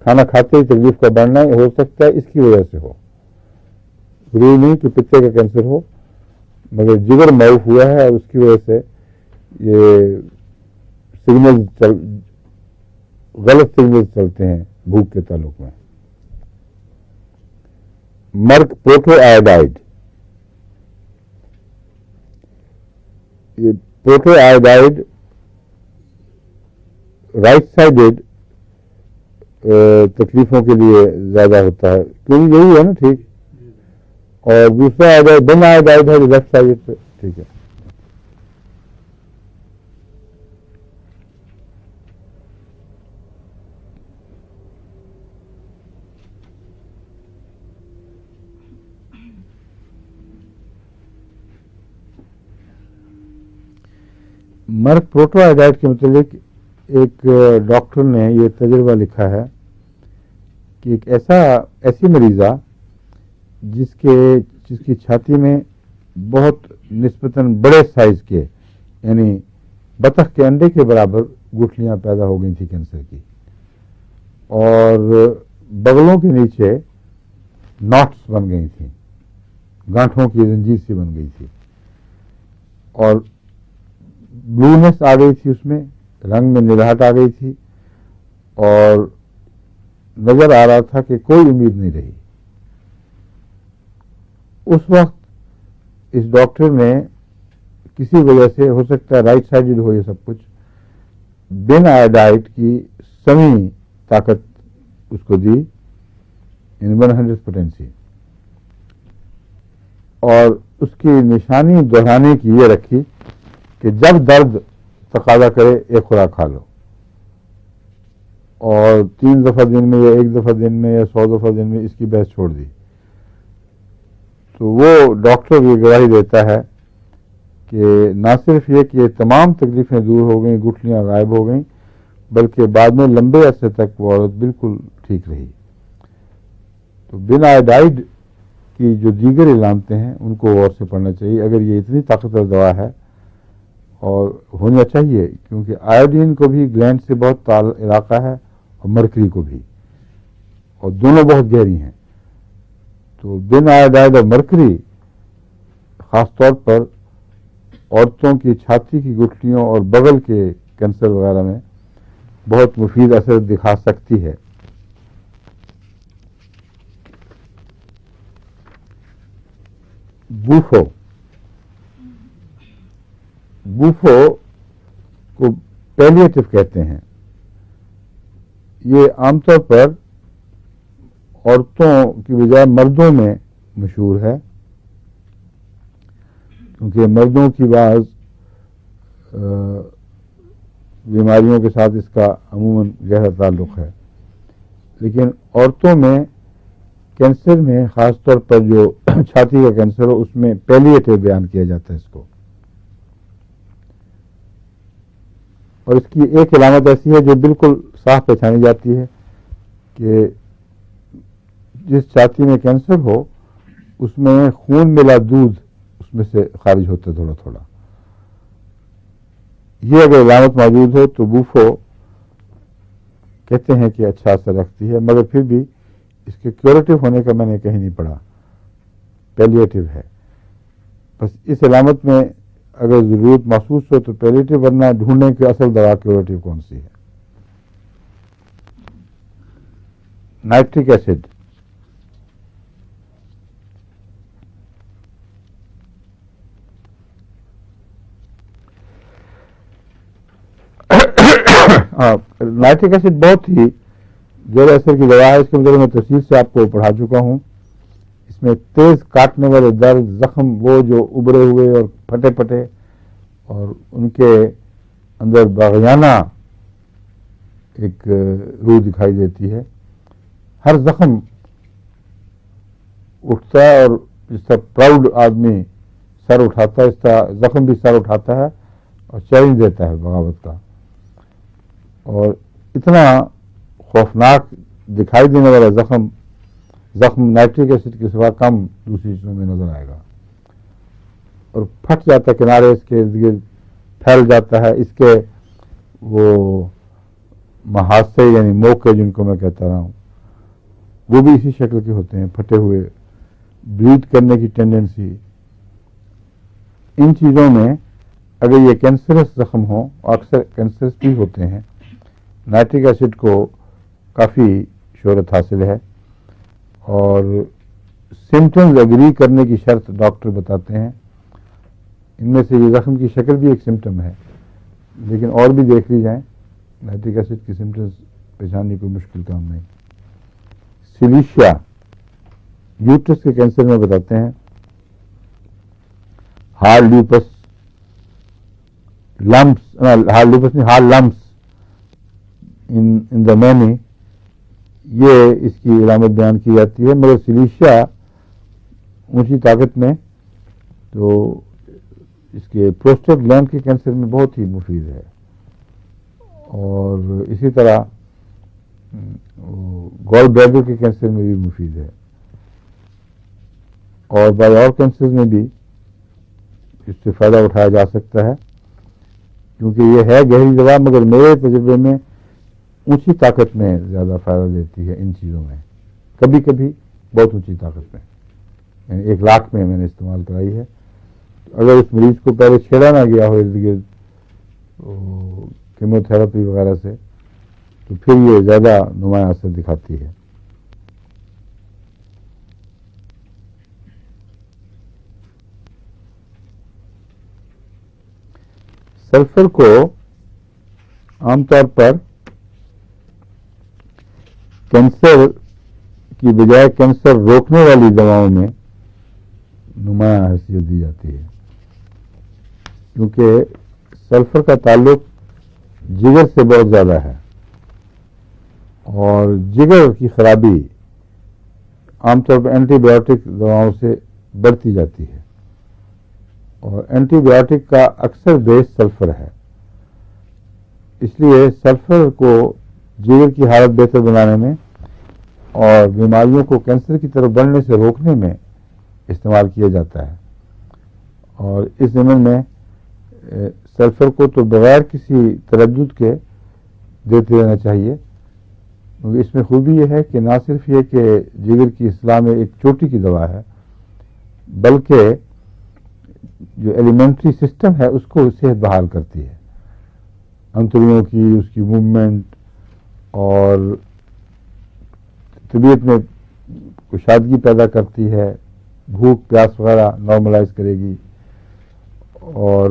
کھانا کھاتے ہی تکلیف کا بڑھنا ہو سکتا ہے، اس کی وجہ سے ہو. ضروری نہیں کہ پتے کا کینسر ہو، مگر جگر معروف ہوا ہے اور اس کی وجہ سے یہ غلط سگنل چلتے ہیں بھوک کے تعلق میں. مرک پروٹو آئوڈائڈ، یہ پروٹو آئوڈائڈ رائٹ سائڈڈ تکلیفوں کے لیے زیادہ ہوتا ہے، کیونکہ یہی ہے نا ٹھیک. اور دوسرا آئوڈائڈ بن آئوڈائڈ ہے جو لیفٹ سائڈ پہ ٹھیک ہے. مرک پروٹو آئوڈائڈ کے متعلق ایک ڈاکٹر نے یہ تجربہ لکھا ہے کہ ایک ایسی مریضہ جس کی چھاتی میں بہت نسبتاً بڑے سائز کے، یعنی بطخ کے انڈے کے برابر گٹھلیاں پیدا ہو گئی تھی کینسر کی، اور بغلوں کے نیچے ناٹس بن گئی تھیں، گانٹھوں کی زنجیر سی بن گئی تھی، اور بلونس آ گئی تھی، اس میں رنگ میں نراہٹ آ گئی تھی، اور نظر آ رہا تھا کہ کوئی امید نہیں رہی. اس وقت اس ڈاکٹر نے کسی وجہ سے، ہو سکتا ہے رائٹ سائڈڈ ہو یہ سب کچھ، بین آئوڈائڈ کی سمی طاقت اس کو دی، ان 100 پوٹینسی، اور اس کی نشانی دہرانے کی یہ رکھی کہ جب درد تقاضا کرے ایک خوراک کھا لو، اور 3 دفعہ دن میں یا 1 دفعہ دن میں یا 100 دفعہ دن میں اس کی بحث چھوڑ دی. تو وہ ڈاکٹر یہ گواہی دیتا ہے کہ نہ صرف یہ کہ تمام تکلیفیں دور ہو گئیں، گٹھلیاں غائب ہو گئیں، بلکہ بعد میں لمبے عرصے تک وہ عورت بالکل ٹھیک رہی. تو بن آئوڈائڈ کی جو دیگر علامتیں ہیں ان کو غور سے پڑھنا چاہیے اگر یہ اتنی طاقتور دوا ہے، اور ہونا چاہیے، کیونکہ آیوڈین کو بھی گلینڈ سے بہت علاقہ ہے اور مرکری کو بھی، اور دونوں بہت گہری ہیں. تو بن آئوڈائڈ اور مرکری خاص طور پر عورتوں کی چھاتی کی گٹھلیوں اور بغل کے کینسر وغیرہ میں بہت مفید اثر دکھا سکتی ہے. بوفو کو پیلیٹو کہتے ہیں. یہ عام طور پر عورتوں کی بجائے مردوں میں مشہور ہے، کیونکہ مردوں کی بعض بیماریوں کے ساتھ اس کا عموماً گہرا تعلق ہے، لیکن عورتوں میں کینسر میں خاص طور پر جو چھاتی کا کینسر ہو اس میں پیلیٹو بیان کیا جاتا ہے اس کو. اور اس کی ایک علامت ایسی ہے جو بالکل صاف پہچانی جاتی ہے کہ جس چھاتی میں کینسر ہو اس میں خون ملا دودھ اس میں سے خارج ہوتا ہے تھوڑا تھوڑا. یہ اگر علامت موجود ہو تو بوفو کہتے ہیں کہ اچھا اثر رکھتی ہے، مگر پھر بھی اس کے کیوریٹو ہونے کا میں نے کہیں نہیں پڑھا، پیلیٹو ہے. بس اس علامت میں اگر ضرورت محسوس ہو تو پیلیٹو، ورنہ ڈھونڈنے کی اصل دوا کیوریٹو کون سی ہے. نائٹرک ایسڈ، نائٹرک ایسڈ بہت ہی زیر اثر کی دوا ہے. اس کے مطلب میں تفصیل سے آپ کو پڑھا چکا ہوں. اس میں تیز کاٹنے والے درد، زخم، وہ جو ابھرے ہوئے اور پھٹے پھٹے اور ان کے اندر باغیانہ ایک روح دکھائی دیتی ہے. ہر زخم اٹھتا ہے اور جس طرح پراؤڈ آدمی سر اٹھاتا ہے، اس کا زخم بھی سر اٹھاتا ہے اور چیلنج دیتا ہے بغاوت کا. اور اتنا خوفناک دکھائی دینے والا زخم نائٹرک ایسڈ کے سوا کم دوسری چیزوں میں نظر آئے گا، اور پھٹ جاتا ہے کنارے اس کے ارد گرد، پھیل جاتا ہے. اس کے وہ محاسے یعنی موقع جن کو میں کہتا رہا ہوں وہ بھی اسی شکل کے ہوتے ہیں، پھٹے ہوئے، بلیڈ کرنے کی ٹینڈنسی. ان چیزوں میں اگر یہ کینسرس زخم ہوں، اکثر کینسرس بھی ہوتے ہیں، نائٹرک ایسڈ کو کافی شہرت حاصل ہے. اور سمٹمز اگری کرنے کی شرط ڈاکٹر بتاتے ہیں. ان میں سے یہ زخم کی شکل بھی ایک سمٹم ہے، لیکن اور بھی دیکھ لی جائیں. نائٹرک ایسڈ کی سمٹمز پہچاننے کوئی مشکل کام نہیں. سلیشیا یوٹرس کے کینسر میں بتاتے ہیں. Hard lupus lumps in the many, یہ اس کی علامت بیان کی جاتی ہے. مگر سلیشیا اونچی طاقت میں تو اس کے پروسٹیٹ گلینڈ کے کینسر میں بہت ہی مفید ہے، اور اسی طرح گال بلیڈر کے کینسر میں بھی مفید ہے، اور بعض اور کینسر میں بھی اس سے فائدہ اٹھایا جا سکتا ہے، کیونکہ یہ ہے گہری دوا، مگر میرے تجربے میں اونچی طاقت میں زیادہ فائدہ دیتی ہے. ان چیزوں میں کبھی کبھی بہت اونچی طاقت میں، یعنی 1 لاکھ میں نے استعمال کرائی ہے. اگر اس مریض کو پہلے چھیڑا نہ گیا ہو ارد گرد کیمو تھراپی وغیرہ سے، تو پھر یہ زیادہ نمایاں اثر دکھاتی ہے. سلفر کو عام طور پر کینسر کی بجائے کینسر روکنے والی دواؤں میں نمایاں حیثیت دی جاتی ہے، کیونکہ سلفر کا تعلق جگر سے بہت زیادہ ہے، اور جگر کی خرابی عام طور پر اینٹی بایوٹک دواؤں سے بڑھتی جاتی ہے، اور اینٹی بایوٹک کا اکثر بیس سلفر ہے. اس لیے سلفر کو جگر کی حالت بہتر بنانے میں اور بیماریوں کو کینسر کی طرف بڑھنے سے روکنے میں استعمال کیا جاتا ہے. اور اس ضمن میں سلفر کو تو بغیر کسی تردد کے دیتے رہنا چاہیے. اس میں خوبی یہ ہے کہ نہ صرف یہ کہ جگر کی اصلاح میں ایک چوٹی کی دوا ہے، بلکہ جو ایلیمنٹری سسٹم ہے اس کو صحت بحال کرتی ہے، انتڑیوں کی، اس کی موومنٹ، اور طبیعت میں کشادگی پیدا کرتی ہے، بھوک پیاس وغیرہ نارملائز کرے گی، اور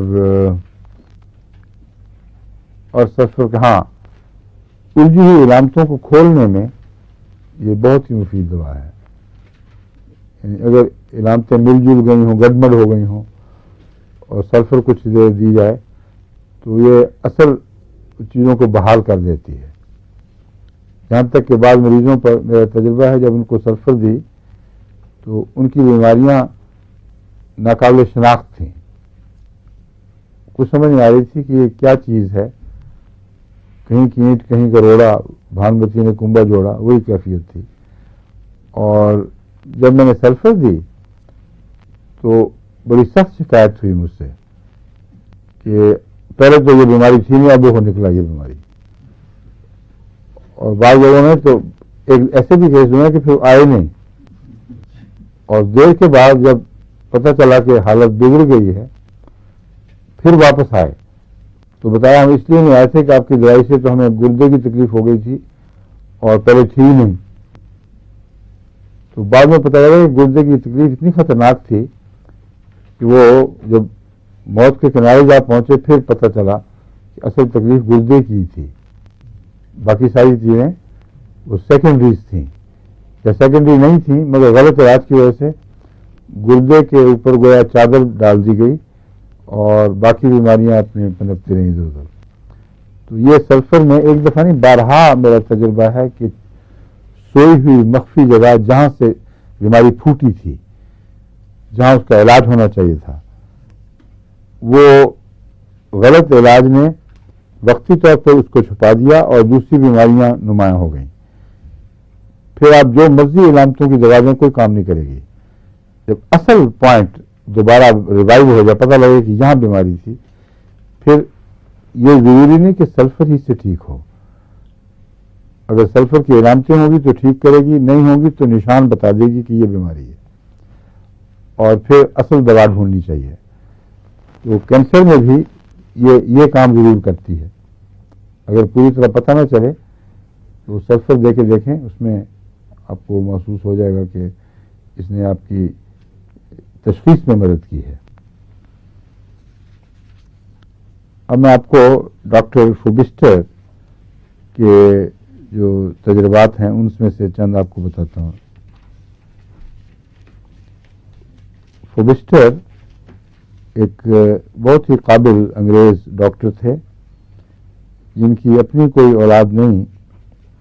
سلفر ہاں الجھی ہوئی علامتوں کو کھولنے میں یہ بہت ہی مفید دوا ہے. یعنی اگر علامتیں مل جل گئی ہوں، گڑبڑ ہو گئی ہوں، اور سلفر کچھ دیر دی جائے تو یہ اصل چیزوں کو بحال کر دیتی ہے. یہاں تک کہ بعض مریضوں پر میرا تجربہ ہے جب ان کو سلفر دی تو ان کی بیماریاں ناقابل شناخت تھیں، کچھ سمجھ نہیں آ رہی تھی کہ یہ کیا چیز ہے، کہیں کی اینٹ کہیں کا روڑا، بھانوتی نے کنبا جوڑا، وہی کیفیت تھی. اور جب میں نے سلفر دی تو بڑی سخت شکایت ہوئی مجھ سے کہ پہلے تو یہ بیماری تھی نہیں، اب وہ نکلا یہ بیماری. اور بعض لوگوں نے تو ایک ایسے بھی کیس ہوئے کہ پھر آئے نہیں، اور دیر کے بعد جب پتہ چلا کہ حالت بگڑ گئی ہے پھر واپس آئے تو بتایا ہم اس لیے نہیں آئے تھے کہ آپ کی دوائی سے تو ہمیں گردے کی تکلیف ہو گئی تھی اور پہلے تھی ہی نہیں. تو بعد میں پتہ چلا کہ گردے کی تکلیف اتنی خطرناک تھی کہ وہ جب موت کے کنارے جا پہنچے پھر پتہ چلا کہ اصل تکلیف گردے کی تھی، باقی ساری چیزیں وہ سیکنڈریز تھیں، یا سیکنڈری نہیں تھیں مگر غلط علاج کی وجہ سے گردے کے اوپر گویا چادر ڈال دی گئی اور باقی بیماریاں اپنے پنپتی رہیں ادھر ادھر. تو یہ سلفر میں ایک دفعہ نہیں بارہا میرا تجربہ ہے کہ سوئی ہوئی مخفی جگہ جہاں سے بیماری پھوٹی تھی، جہاں اس کا علاج ہونا چاہیے تھا، وہ غلط علاج نے وقتی طور پر اس کو چھپا دیا اور دوسری بیماریاں نمایاں ہو گئیں. پھر آپ جو مرضی علامتوں کی دوا دیں کوئی کام نہیں کرے گی. جب اصل پوائنٹ دوبارہ ریوائو ہو جائے, پتہ لگے کہ یہاں بیماری تھی, پھر یہ ضروری نہیں کہ سلفر ہی سے ٹھیک ہو. اگر سلفر کی علامتیں ہوں گی تو ٹھیک کرے گی, نہیں ہوں گی تو نشان بتا دے گی کہ یہ بیماری ہے, اور پھر اصل دوا ڈھونڈنی چاہیے. تو کینسر میں بھی یہ کام ضرور کرتی ہے. اگر پوری طرح پتہ نہ چلے تو سلفر دے کے دیکھیں, اس میں آپ کو محسوس ہو جائے گا کہ اس نے آپ کی تشخیص میں مدد کی ہے. اب میں آپ کو ڈاکٹر فوبسٹر کے جو تجربات ہیں ان میں سے چند آپ کو بتاتا ہوں. فوبسٹر ایک بہت ہی قابل انگریز ڈاکٹر تھے جن کی اپنی کوئی اولاد نہیں,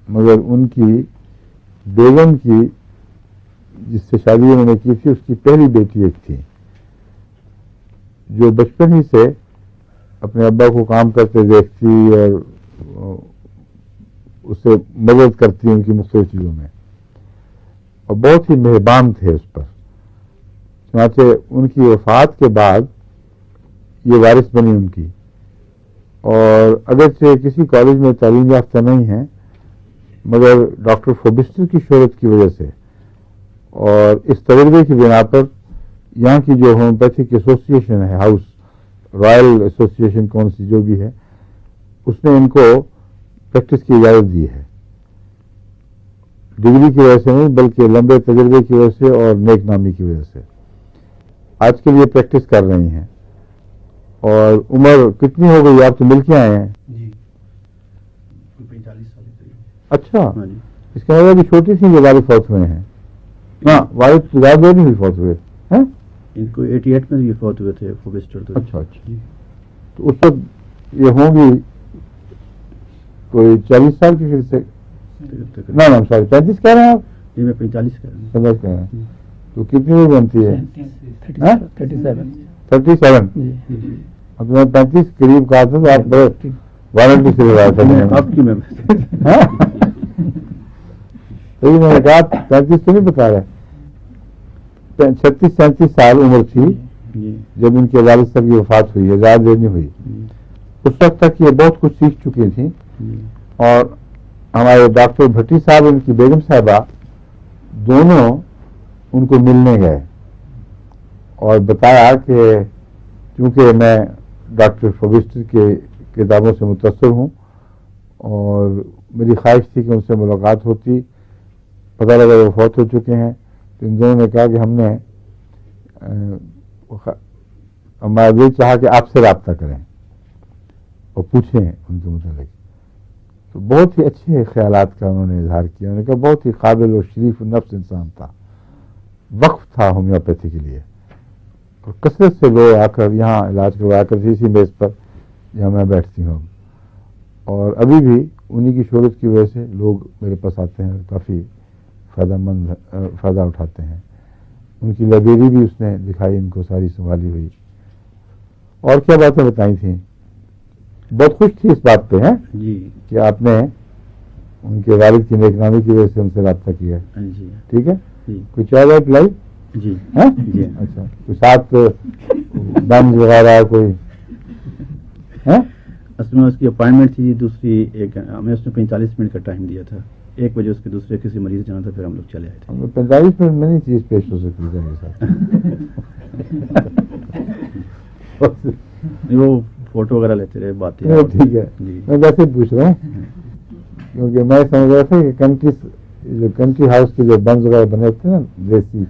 مگر ان کی بیگم کی جس سے شادی انہوں نے کی تھی اس کی پہلی بیٹی ایک تھی جو بچپن ہی سے اپنے ابا کو کام کرتے دیکھتی اور اسے مدد کرتی ان کی مختلف چیزوں میں, اور بہت ہی مہربان تھے اس پر. چنانچہ ان کی وفات کے بعد یہ وارث بنی ان کی, اور اگرچہ کسی کالج میں تعلیم یافتہ نہیں ہیں مگر ڈاکٹر فوبسٹر کی شہرت کی وجہ سے اور اس تجربے کی بنا پر یہاں کی جو ہومیوپیتھک ایسوسیشن ہے, ہاؤس رائل ایسوسیشن کون سی جو بھی ہے, اس نے ان کو پریکٹس کی اجازت دی ہے. ڈگری کی وجہ سے نہیں بلکہ لمبے تجربے کی وجہ سے اور نیک نامی کی وجہ سے. آج کے لیے پریکٹس کر رہی ہیں. اور عمر کتنی ہو گئی, آپ تو مل کے آئے ہیں؟ جی 45 سال. اچھا, اس کا مطلب کہ چھوٹی سی جو والد فوت ہوئے ہیں. ہاں, والد زیادہ نہیں فوت ہوئے ہیں, ان کو 88 میں یہ فوت ہوئے تھے فوبسٹر. اچھا اچھا, تو اس وقت یہ ہوں گی کوئی 40 سال کی پھر سے, نہ سوری 35 کہہ رہے ہیں آپ؟ جی میں 45 کہہ رہا ہوں. 50 کہہ رہے ہیں, تو کتنی عمر بنتی ہے؟ 37. اب میں 35 قریب کہا تھا تو آپ بڑے وارنٹی سے لگا تھا. آپ کی میں میں نے کہا 35 تو نہیں بتا رہے, 36-37 سال عمر تھی جب ان کے والد صاحب کی وفات ہوئی ہے, زیادہ دیر نہیں ہوئی. اس وقت تک یہ بہت کچھ سیکھ چکی تھیں, اور ہمارے ڈاکٹر بھٹی صاحب ان کی بیگم صاحبہ دونوں ان کو ملنے گئے اور بتایا کہ چونکہ میں ڈاکٹر فوبسٹر کے کتابوں سے متاثر ہوں اور میری خواہش تھی کہ ان سے ملاقات ہوتی, پتہ لگا وہ فوت ہو چکے ہیں, تو ان دونوں نے کہا کہ ہم نے ہمارا دل چاہا کہ آپ سے رابطہ کریں اور پوچھیں ان کے متعلق. تو بہت ہی اچھے خیالات کا انہوں نے اظہار کیا. انہوں نے کہا بہت ہی قابل اور شریف نفس انسان تھا, وقف تھا ہومیوپیتھی کے لیے, اور کثرت سے لوگ آ کر یہاں علاج کروایا کرتے اسی میز پر جہاں میں بیٹھتی ہوں, اور ابھی بھی انہی کی شہرت کی وجہ سے لوگ میرے پاس آتے ہیں, کافی فائدہ اٹھاتے ہیں. ان کی لائبریری بھی اس نے دکھائی, ان کو ساری سنبھالی ہوئی. اور کیا باتیں بتائی تھیں, بہت خوش تھی اس بات پہ ہیں جی کہ آپ نے ان کے والد کی نیک نامی کی وجہ سے ان سے رابطہ کیا. جی ٹھیک ہے, جی کوئی چائے وائے پلائی؟ جی جی اچھا, کوئی ساتھ بنز وغیرہ کوئی؟ اصل میں اس کی اپائنٹمنٹ تھی دوسری, ایک ہمیں اس نے 45 منٹ کا ٹائم دیا تھا, 1 بجے اس کے دوسرے کسی مریض جانا تھا, پھر ہم لوگ چلے آئے تھے. 45 منٹ میں نہیں چیز پیش ہو سکتی میرے ساتھ. وہ فوٹو وغیرہ لیتے رہے, باتیں. ٹھیک ہے, میں ویسے پوچھ رہا ہوں کیونکہ میں سمجھ رہا تھا کہ کنٹری ہاؤس کے جو بنز وغیرہ بنے ہوتے ہیں نا, دیسی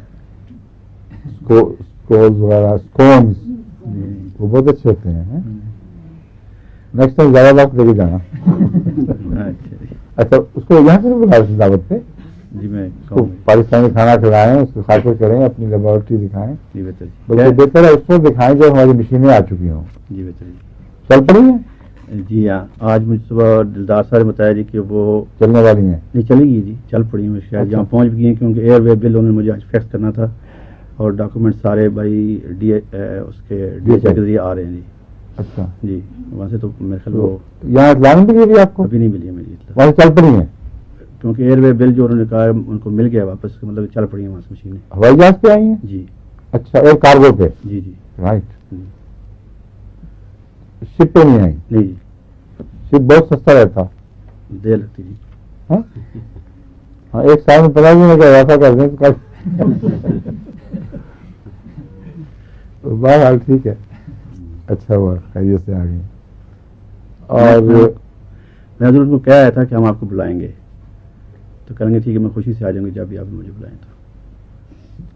اسکولز وغیرہ, اسکونز, وہ بہت اچھے ہوتے ہیں. نیکسٹ ٹائم زیادہ لاکھ لے کے جانا. اچھا, اس کو یہاں سے بلا رہے دعوت پہ, جی میں پاکستانی کھانا کھلائیں, اس کو خاطر کریں, اپنی لیبارٹری دکھائیں. جی بہتر, بلکہ بہتر ہے اس کو دکھائیں جو ہماری مشینیں آ چکی ہوں. جی بہتر چل پڑی ہیں. جی ہاں, آج مجھے صبح دلدار صاحب نے بتایا جی کہ وہ چلنے والی ہیں. نہیں چلے گی جی, چل پڑی ہیں شاید, جہاں پہنچ بھی ہیں, کیونکہ ایئر وے بل انہوں نے مجھے آج فیکس کرنا تھا, اور ڈاکومنٹ سارے بھائی اس کے ڈی ایچ آئی کے ذریعے آ رہے ہیں جی. اچھا جی وہاں سے تو میرے خیال وہ یہاں اطلاع نہیں ملی ابھی آپ کو؟ ابھی نہیں ملی ہے میری اطلاع, وہاں سے چل پڑی ہیں کیونکہ ایئر وے بل جو انہوں نے کہا ہے ان کو مل گیا واپس, مطلب چل پڑی ہیں وہاں سے مشینیں. ہوائی جہاز پہ آئی ہیں؟ جی اچھا اور کارگو پہ؟ جی جی رائٹ. جی. شپ پہ نہیں آئی؟ نہیں جی شپ بہت سستا رہتا. دیر لگتی جی. ہاں ہاں ایک سال میں 50 دن کا ایسا کر دیں تو بہرحال ٹھیک ہے, اچھا ہوا خیریت سے آ گئی. اور میں حضور کو کہہ آیا تھا کہ ہم آپ کو بلائیں گے, تو کہیں گے ٹھیک ہے میں خوشی سے آ جاؤں گی جب بھی آپ مجھے بلائیں. تو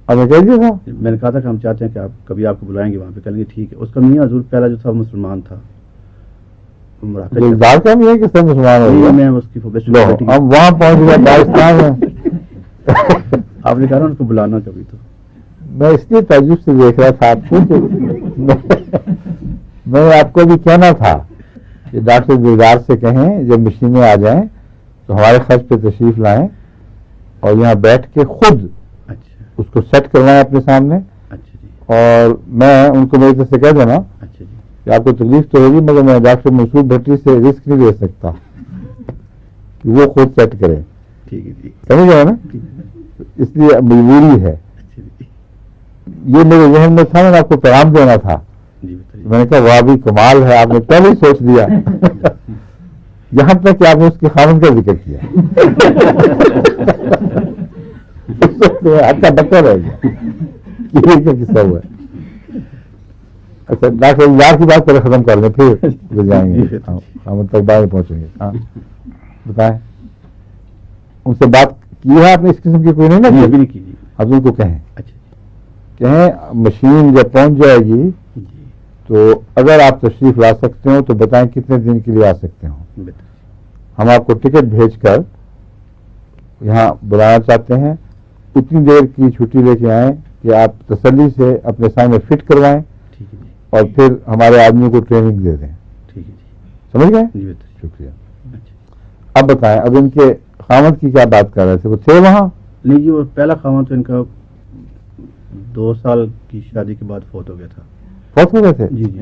اب میں کہہ دیا تھا, میں نے کہا تھا کہ ہم چاہتے ہیں کہ آپ کبھی آپ کو بلائیں گے وہاں پہ. کہیں گے ٹھیک ہے. اس کا میاں حضور پہلا جو تھا مسلمان تھا, مراکش کا اقدار کا بھی ہے کہ سب مسلمان ہو تھا. گیا. میں اس کی لو اب وہاں پہنچ گیا پاکستان میں. آپ نے کہا نا ان کو بلانا کبھی. تو میں اس لیے تعجب سے دیکھ رہا تھا آپ کو کہ میں آپ کو بھی کہنا تھا کہ ڈاکٹر دلدار سے کہیں جب مشینیں آ جائیں تو ہمارے خرچ پہ تشریف لائیں اور یہاں بیٹھ کے خود اچھا اس کو سیٹ کروائیں اپنے سامنے. اچھا جی اور میں ان کو میری طرف سے کہہ دینا اچھا جی کہ آپ کو تکلیف تو ہوگی مگر میں ڈاکٹر مسعود بھٹی سے رسک نہیں لے سکتا کہ وہ خود سیٹ کرے. ٹھیک ہے جی. سمجھ گئے نا, اس لیے مجبوری ہے. اچھا جی یہ میرے ذہن میں تھا, میں نے آپ کو پیغام دینا تھا. جی بتائیے. میں نے کہا واہ بھی کمال ہے, آپ نے پہلے ہی سوچ دیا. یہاں تک کہ آپ نے اس کے خاوند کا ذکر کیا. اچھا بچہ رہ گیا یہ کیا قصہ ہوا ہے. اچھا ڈاکٹر یار کی بات پہلے ختم کر لیں پھر جائیں گے خاوند تک بعد میں پہنچیں گے. ہاں بتائیں, ان سے بات کی ہے آپ نے اس قسم کی کوئی نہیں نا ابھی نہیں کی جی. اب ان کو کہیں اچھا کہیں مشین جب پہنچ جائے گی جی تو اگر آپ تشریف لا سکتے ہو تو بتائیں کتنے دن کے لیے آ سکتے ہو. بتائیے. ہم آپ کو ٹکٹ بھیج کر یہاں بلانا چاہتے ہیں. اتنی دیر کی چھٹی لے کے آئیں کہ آپ تسلی سے اپنے سامنے فٹ کروائیں ٹھیک ہے جی. اور پھر ہمارے آدمیوں کو ٹریننگ دے دیں. ٹھیک ہے جی. سمجھ گئے؟ جی بتائیے. شکریہ. اچھا اب بتائیں اب ان کے خامد کی کیا بات کر رہے تھے, وہ تھے وہاں؟ نہیں جی, وہ پہلا خاوند تو ان کا 2 سال کی شادی کے بعد فوت ہو گیا تھا. فوت ہو گئے تھے؟ جی, جی.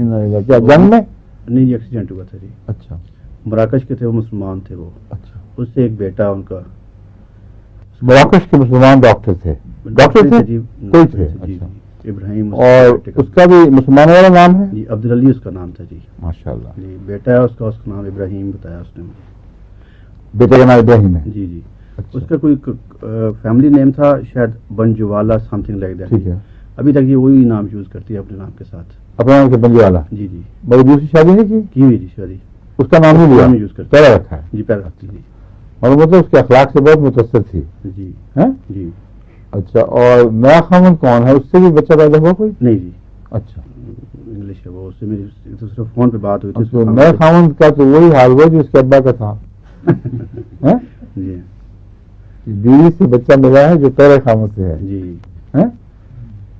کیا جنگ میں؟ نہیں جی ایکسیڈنٹ ہوا تھا جی. اچھا مراکش کے تھے, وہ مسلمان تھے. وہ اچھا. اس سے ایک بیٹا ان کا مراکش کے مسلمان ڈاکٹر تھے؟ ڈاکٹر تھے جی. کوئی تھے؟ جی اچھا. ابراہیم اور اس کا بھی مسلمان والا نام ہے؟ جی عبدالعلی اس کا نام تھا جی. ماشاء اللہ. جی بیٹا ہے اس کا نام ابراہیم بتایا اس نے مجھے. بیٹے کا نام ابراہیم ہے؟ جی جی. اچھا. اس کا کوئی فیملی نیم تھا شاید بنجوالا سم تھنگ لائک دیٹ. ٹھیک ہے. ابھی تک یہ وہی نام یوز کرتی ہے اپنے نام کے ساتھ. اپنا نام کے بنجی والا؟ جی جی. مگر دوسری شادی نہیں کی ہوئی جی شادی. اس کا نام نہیں نام لیا, یوز کرتے پہلا رکھا ہے. جی پہلے رکھتی جی. اور مطلب اس کے اخلاق سے بہت متاثر تھی. جی ہیں؟ جی. اچھا. اور نیا خامن کون ہے, اس سے بھی بچہ پیدا ہوا کوئی؟ نہیں جی اچھا. انگلش ہے وہ. اس سے میری دوسرے فون پہ بات ہوئی تھی. اس اچھا, کو نئے خامن کا تو وہی حال ہوا جو اس کے ابا کا تھا. ہیں؟ جی بیوی سے بچہ ملا ہے جو پہلے خامن سے ہے. جی. ہیں؟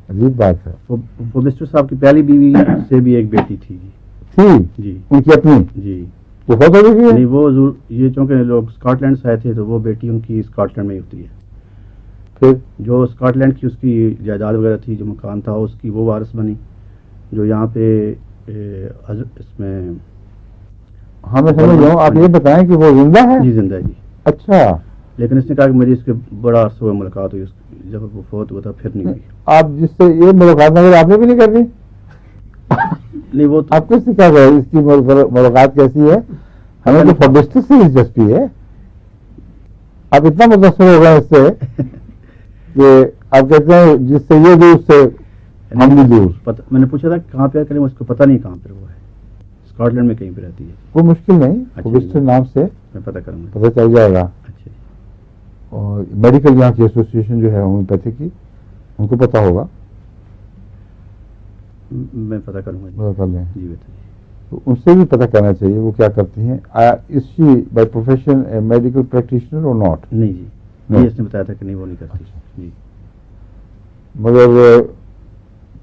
عجیب بات ہے. وہ مسٹر صاحب کی پہلی بیوی سے بھی ایک بیٹی تھی جی. تھی جی ان کی اپنی؟ جی. وہ فوت ہو گئی نہیں ہے؟ وہ یہ چونکہ لوگ اسکاٹ لینڈ سے آئے تھے تو وہ بیٹی ان کی اسکاٹ لینڈ میں ہی ہوتی ہے. پھر جو اسکاٹ لینڈ کی اس کی جائیداد وغیرہ تھی, جو مکان تھا اس کی, وہ وارث بنی. جو یہاں پہ اس میں ہاں میں سمجھ رہا ہوں. آپ یہ بتائیں کہ وہ زندہ ہے؟ جی زندہ ہے جی. اچھا. لیکن اس نے کہا کہ میری اس کے بڑا عرصہ ہوئے ملاقات ہوئی, جب وہ فوت ہوا تھا پھر نہیں ہوئی. آپ جس سے یہ ملاقات نظر آپ نے بھی نہیں کرنی؟ نہیں وہ آپ کس سے کیا کہیں اس کی ملاقات کیسی ہے؟ ہمیں تو پبلسٹی سے دلچسپی ہے. آپ اتنا متاثر ہو گئے اس سے کہ آپ کہتے ہیں جس سے یہ دور اس سے ہم بھی دور. میں نے پوچھا تھا کہاں پہ کریں, اس کو پتہ نہیں کہاں پہ وہ ہے. اسکاٹ لینڈ میں کہیں پہ رہتی ہے. کوئی مشکل نہیں, اچھا. پبلسٹی نام سے میں پتہ کروں گا. پتہ چل جائے گا. اچھا. اور میڈیکل یہاں کی ایسوسیشن جو ہے ہومیوپیتھی کی, ان کو پتہ ہوگا. میں پتہ کروں گا. پتہ کر لیں. جی بتائیے. تو ان سے بھی پتہ کرنا چاہیے وہ کیا کرتی ہیں. Is she by profession a medical practitioner اور ناٹ؟ نہیں جی. نہیں اس نے بتایا تھا کہ نہیں وہ نہیں کرتی. جی. مگر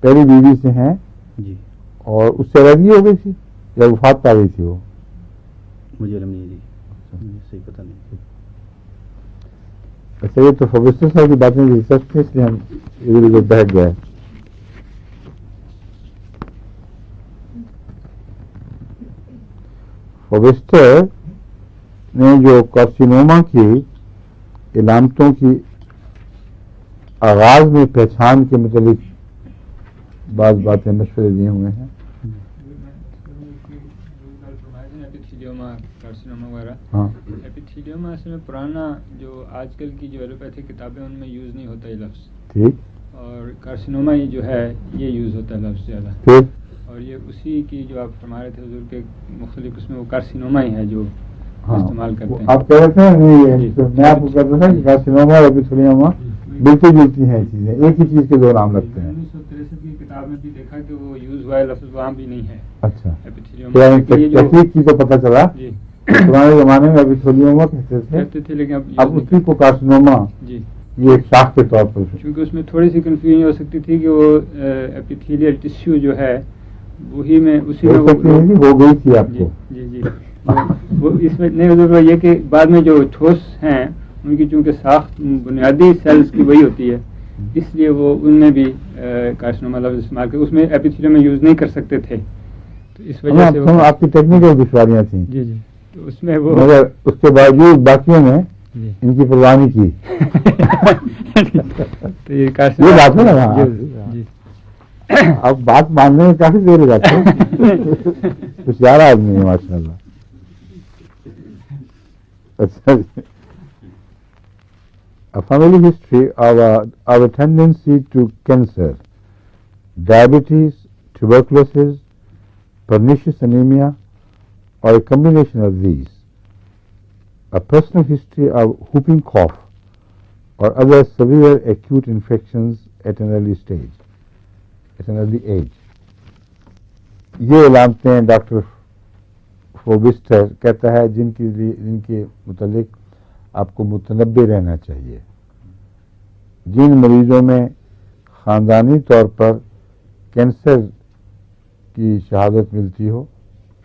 پہلی بیوی سے ہیں جی. اور اس سے علیحدگی ہو گئی تھی یا وفات پا گئی تھی وہ؟ مجھے علم نہیں ہے جی. مجھے صحیح پتہ نہیں. اچھا یہ تو فوبسٹر صاحب کی باتیں ریسرچ تھی اس لیے ہم ادھر ادھر بہک گئے. فوبسٹر نے جو کارسینوما کی علامتوں کی آغاز میں پہچان کے متعلق بعض باتیں مشورے دیے ہوئے ہیں. کارسینوما وغیرہ ہاں ایپیتھیلیوما اصل میں پرانا جو آج کل کی جو ایلوپیتھک کتابیں ان میں یوز نہیں ہوتا یہ لفظ, ٹھیک, اور کارسینوما یہ جو ہے یہ یوز ہوتا ہے لفظ زیادہ, ٹھیک, اور یہ اسی کی جو آپ فرما رہے تھے حضور کے مختلف اس میں وہ کارسینوما ہی ہے جو ہاں استعمال کرتے ہیں. آپ کہہ رہے تھے میں آپ کو کہتا تھا کہ کارسینوما اور ایپیتھیلیوما ملتی جلتی ہیں چیزیں, ایک ہی چیز کے دو نام لگتے ہیں. 1963 کی کتاب میں بھی دیکھا کہ وہ یوز ہوا ہے لفظ وہاں بھی نہیں ہے. اچھا, ایپیتھیلیوما تحقیق کی تو پتہ چلا جی پرانے زمانے میں ایپیتھیلیوما کہتے تھے لیکن اب اسی کو کارسینوما جی یہ ایک شاخ کے طور پر. کیونکہ اس میں تھوڑی سی کنفیوژن ہو سکتی تھی کہ وہ ایپیتھیلیل ٹیشو جو ہے وہی میں اسی میں ہو گئی تھی آپ کو. جی جی وہ اس میں نہیں حضور یہ کہ بعد میں جو ٹھوس ہیں ان کی چونکہ ساخت بنیادی سیلز کی وہی ہوتی ہے, اس لیے وہ ان میں بھی کارسینوما لفظ استعمال کر اس میں ایپیتھیلیوم میں یوز نہیں کر سکتے تھے, تو اس وجہ سے آپ کی ٹیکنیکل دشواریاں تھیں. جی جی تو اس میں وہ مگر اس کے باوجود باقیوں نے ان کی پرواہ نہیں کی. یہ بات ہے نا, اب بات ماننے میں کافی دیر ہو جاتی ہے. ہوشیار آدمی ہے ماشاء اللہ. اچھا, a family history of our tendency to cancer, diabetes, tuberculosis, pernicious anemia, or a combination of these. A personal history of whooping cough or other severe acute infections at an early stage, at an early age. یہ علامتیں ڈاکٹر فوبسٹر کہتا ہے جن کے متعلق آپ کو متنبع رہنا چاہیے. جن مریضوں میں خاندانی طور پر کینسر کی شہادت ملتی ہو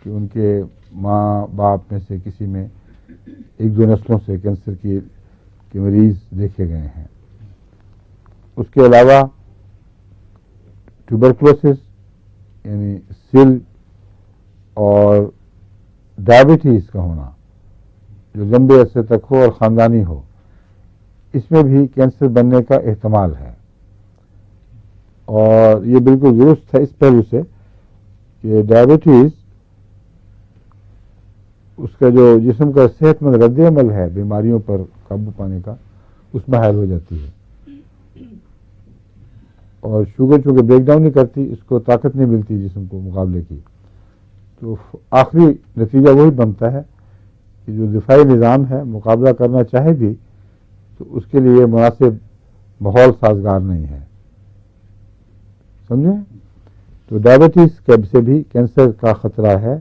کہ ان کے ماں باپ میں سے کسی میں ایک دو نسلوں سے کینسر کے مریض دیکھے گئے ہیں. اس کے علاوہ ٹیوبرکلوسس یعنی سل اور ڈائبٹیز کا ہونا جو لمبے عرصے تک ہو اور خاندانی ہو, اس میں بھی کینسر بننے کا احتمال ہے. اور یہ بالکل درست ہے اس پہلو سے کہ ڈائبٹیز اس کا جو جسم کا صحت مند رد عمل ہے بیماریوں پر قابو پانے کا اس میں حائل ہو جاتی ہے, اور شوگر چونکہ بریک ڈاؤن نہیں کرتی اس کو طاقت نہیں ملتی جسم کو مقابلے کی, تو آخری نتیجہ وہی بنتا ہے کہ جو دفاعی نظام ہے مقابلہ کرنا چاہے بھی تو اس کے لیے مناسب ماحول سازگار نہیں ہے. سمجھیں؟ تو ڈائبٹیز سے بھی کینسر کا خطرہ ہے.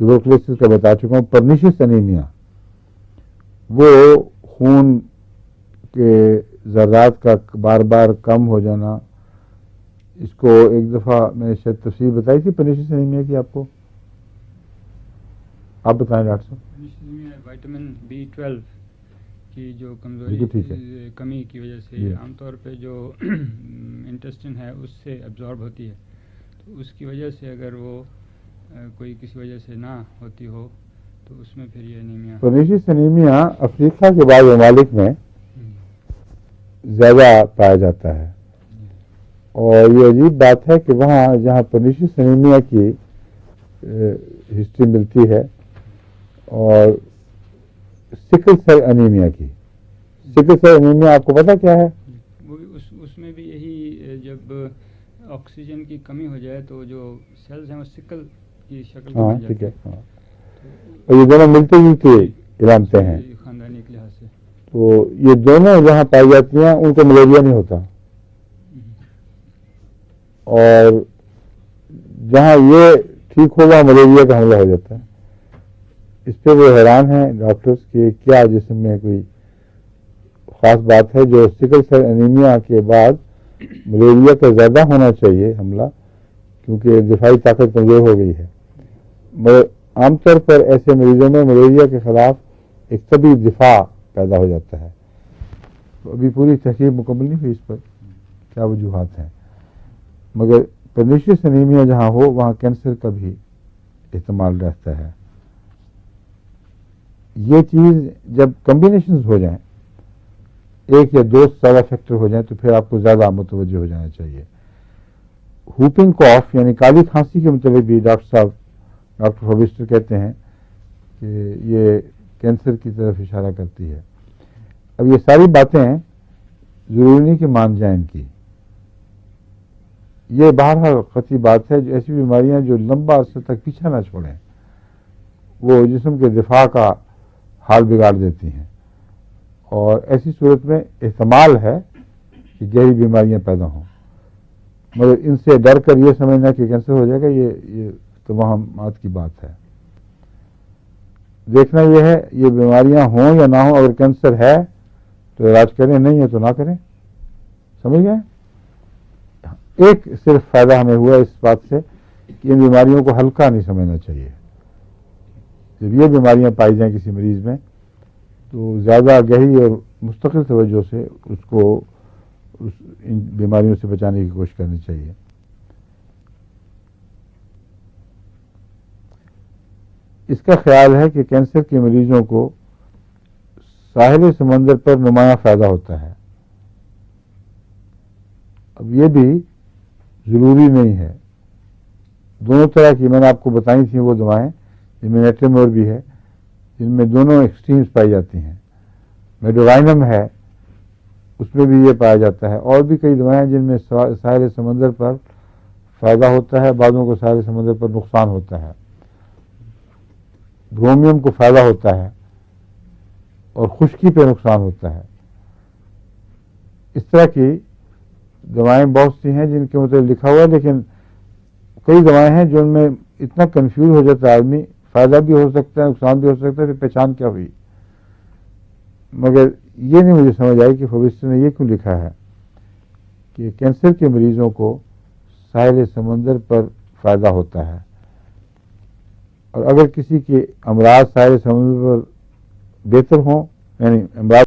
ٹیوبرکلوسس کا بتا چکا ہوں. پرنیشس انیمیا وہ خون کے ذرات کا بار بار کم ہو جانا, اس کو ایک دفعہ میں نے شاید تفصیل بتائی تھی پرنیشس انیمیا کی آپ کو, آپ بتائیں ڈاکٹر صاحب. وائٹامن B12 کی جو کمزوری کمی کی وجہ سے عام طور پہ جو انٹسٹن ہے اس سے ایبزارب ہوتی ہے, تو اس کی وجہ سے اگر وہ کوئی کسی وجہ سے نہ ہوتی ہو تو اس میں پھر یہ انیمیا. پرنیشس انیمیا افریقہ کے بعض ممالک میں زیادہ پایا جاتا ہے, اور یہ عجیب بات ہے کہ وہاں جہاں پرنیشس انیمیا کی ہسٹری ملتی ہے اور سکل سیل انیمیا کی. سکل سیل انیمیا آپ کو پتا کیا ہے؟ اس میں بھی یہی جب آکسیجن کی کمی ہو جائے تو جو سیلز ہیں وہ سکل کی شکل میں بن جاتے ہیں. اور یہ دونوں ملتے جلتے علامتیں ہیں خاندانی کے لحاظ سے. تو یہ دونوں جہاں پائی جاتی ہیں ان کو ملیریا نہیں ہوتا, اور جہاں یہ ٹھیک ہوگا ملیریا کا حملہ ہو جاتا ہے. اس پہ وہ حیران ہیں ڈاکٹرز کہ کیا جسم میں کوئی خاص بات ہے جو سکل سیل انیمیا کے بعد ملیریا کا زیادہ ہونا چاہیے حملہ, کیونکہ دفاعی طاقت کمزور ہو گئی ہے. مگر عام طور پر ایسے مریضوں میں ملیریا کے خلاف ایک طبی دفاع پیدا ہو جاتا ہے. ابھی پوری تحقیق مکمل نہیں ہوئی اس پر کیا وجوہات ہیں، مگر پرنیشیس انیمیا جہاں ہو وہاں کینسر کا بھی احتمال رہتا ہے۔ یہ چیز جب کمبینیشنز ہو جائیں، ایک یا دو زیادہ فیکٹر ہو جائیں، تو پھر آپ کو زیادہ متوجہ ہو جانا چاہیے۔ ہوپنگ کاف یعنی کالی کھانسی کے متعلق بھی ڈاکٹر فوبسٹر کہتے ہیں کہ یہ کینسر کی طرف اشارہ کرتی ہے۔ اب یہ ساری باتیں ضروری نہیں کہ مان جائیں ان کی، یہ بہرحال قطعی بات ہے، جو ایسی بیماریاں جو لمبا عرصہ تک پیچھا نہ چھوڑیں وہ جسم کے دفاع کا حال بگاڑ دیتی ہیں، اور ایسی صورت میں احتمال ہے کہ گہری بیماریاں پیدا ہوں، مگر ان سے ڈر کر یہ سمجھنا کہ کینسر ہو جائے گا یہ توہمات کی بات ہے۔ دیکھنا یہ ہے یہ بیماریاں ہوں یا نہ ہوں، اگر کینسر ہے تو علاج کریں، نہیں ہے تو نہ کریں، سمجھ گئے؟ ایک صرف فائدہ ہمیں ہوا اس بات سے کہ ان بیماریوں کو ہلکا نہیں سمجھنا چاہیے۔ جب یہ بیماریاں پائی جائیں کسی مریض میں تو زیادہ گہری اور مستقل توجہ سے اس کو ان بیماریوں سے بچانے کی کوشش کرنی چاہیے۔ اس کا خیال ہے کہ کینسر کے مریضوں کو ساحل سمندر پر نمایاں فائدہ ہوتا ہے۔ اب یہ بھی ضروری نہیں ہے، دونوں طرح کی میں نے آپ کو بتائی تھیں وہ دوائیں، جن میں نیٹرمور بھی ہے، جن میں دونوں ایکسٹریمز پائی جاتی ہیں، میڈورائنم ہے اس میں بھی یہ پایا جاتا ہے، اور بھی کئی دوائیں جن میں ساحل سمندر پر فائدہ ہوتا ہے، بعضوں کو ساحل سمندر پر نقصان ہوتا ہے۔ برومیم کو فائدہ ہوتا ہے اور خشکی پہ نقصان ہوتا ہے۔ اس طرح کی دوائیں بہت سی ہیں جن کے متعلق لکھا ہوا ہے، لیکن کئی دوائیں ہیں جو ان میں اتنا کنفیوز ہو جاتا ہے آدمی، فائدہ بھی ہو سکتا ہے نقصان بھی ہو سکتا ہے، پھر پہچان کیا ہوئی؟ مگر یہ نہیں مجھے سمجھ آئی کہ فوبسٹر نے یہ کیوں لکھا ہے کہ کینسر کے مریضوں کو ساحل سمندر پر فائدہ ہوتا ہے، اور اگر کسی کے امراض ساحل سمندر پر بہتر ہوں، یعنی امراض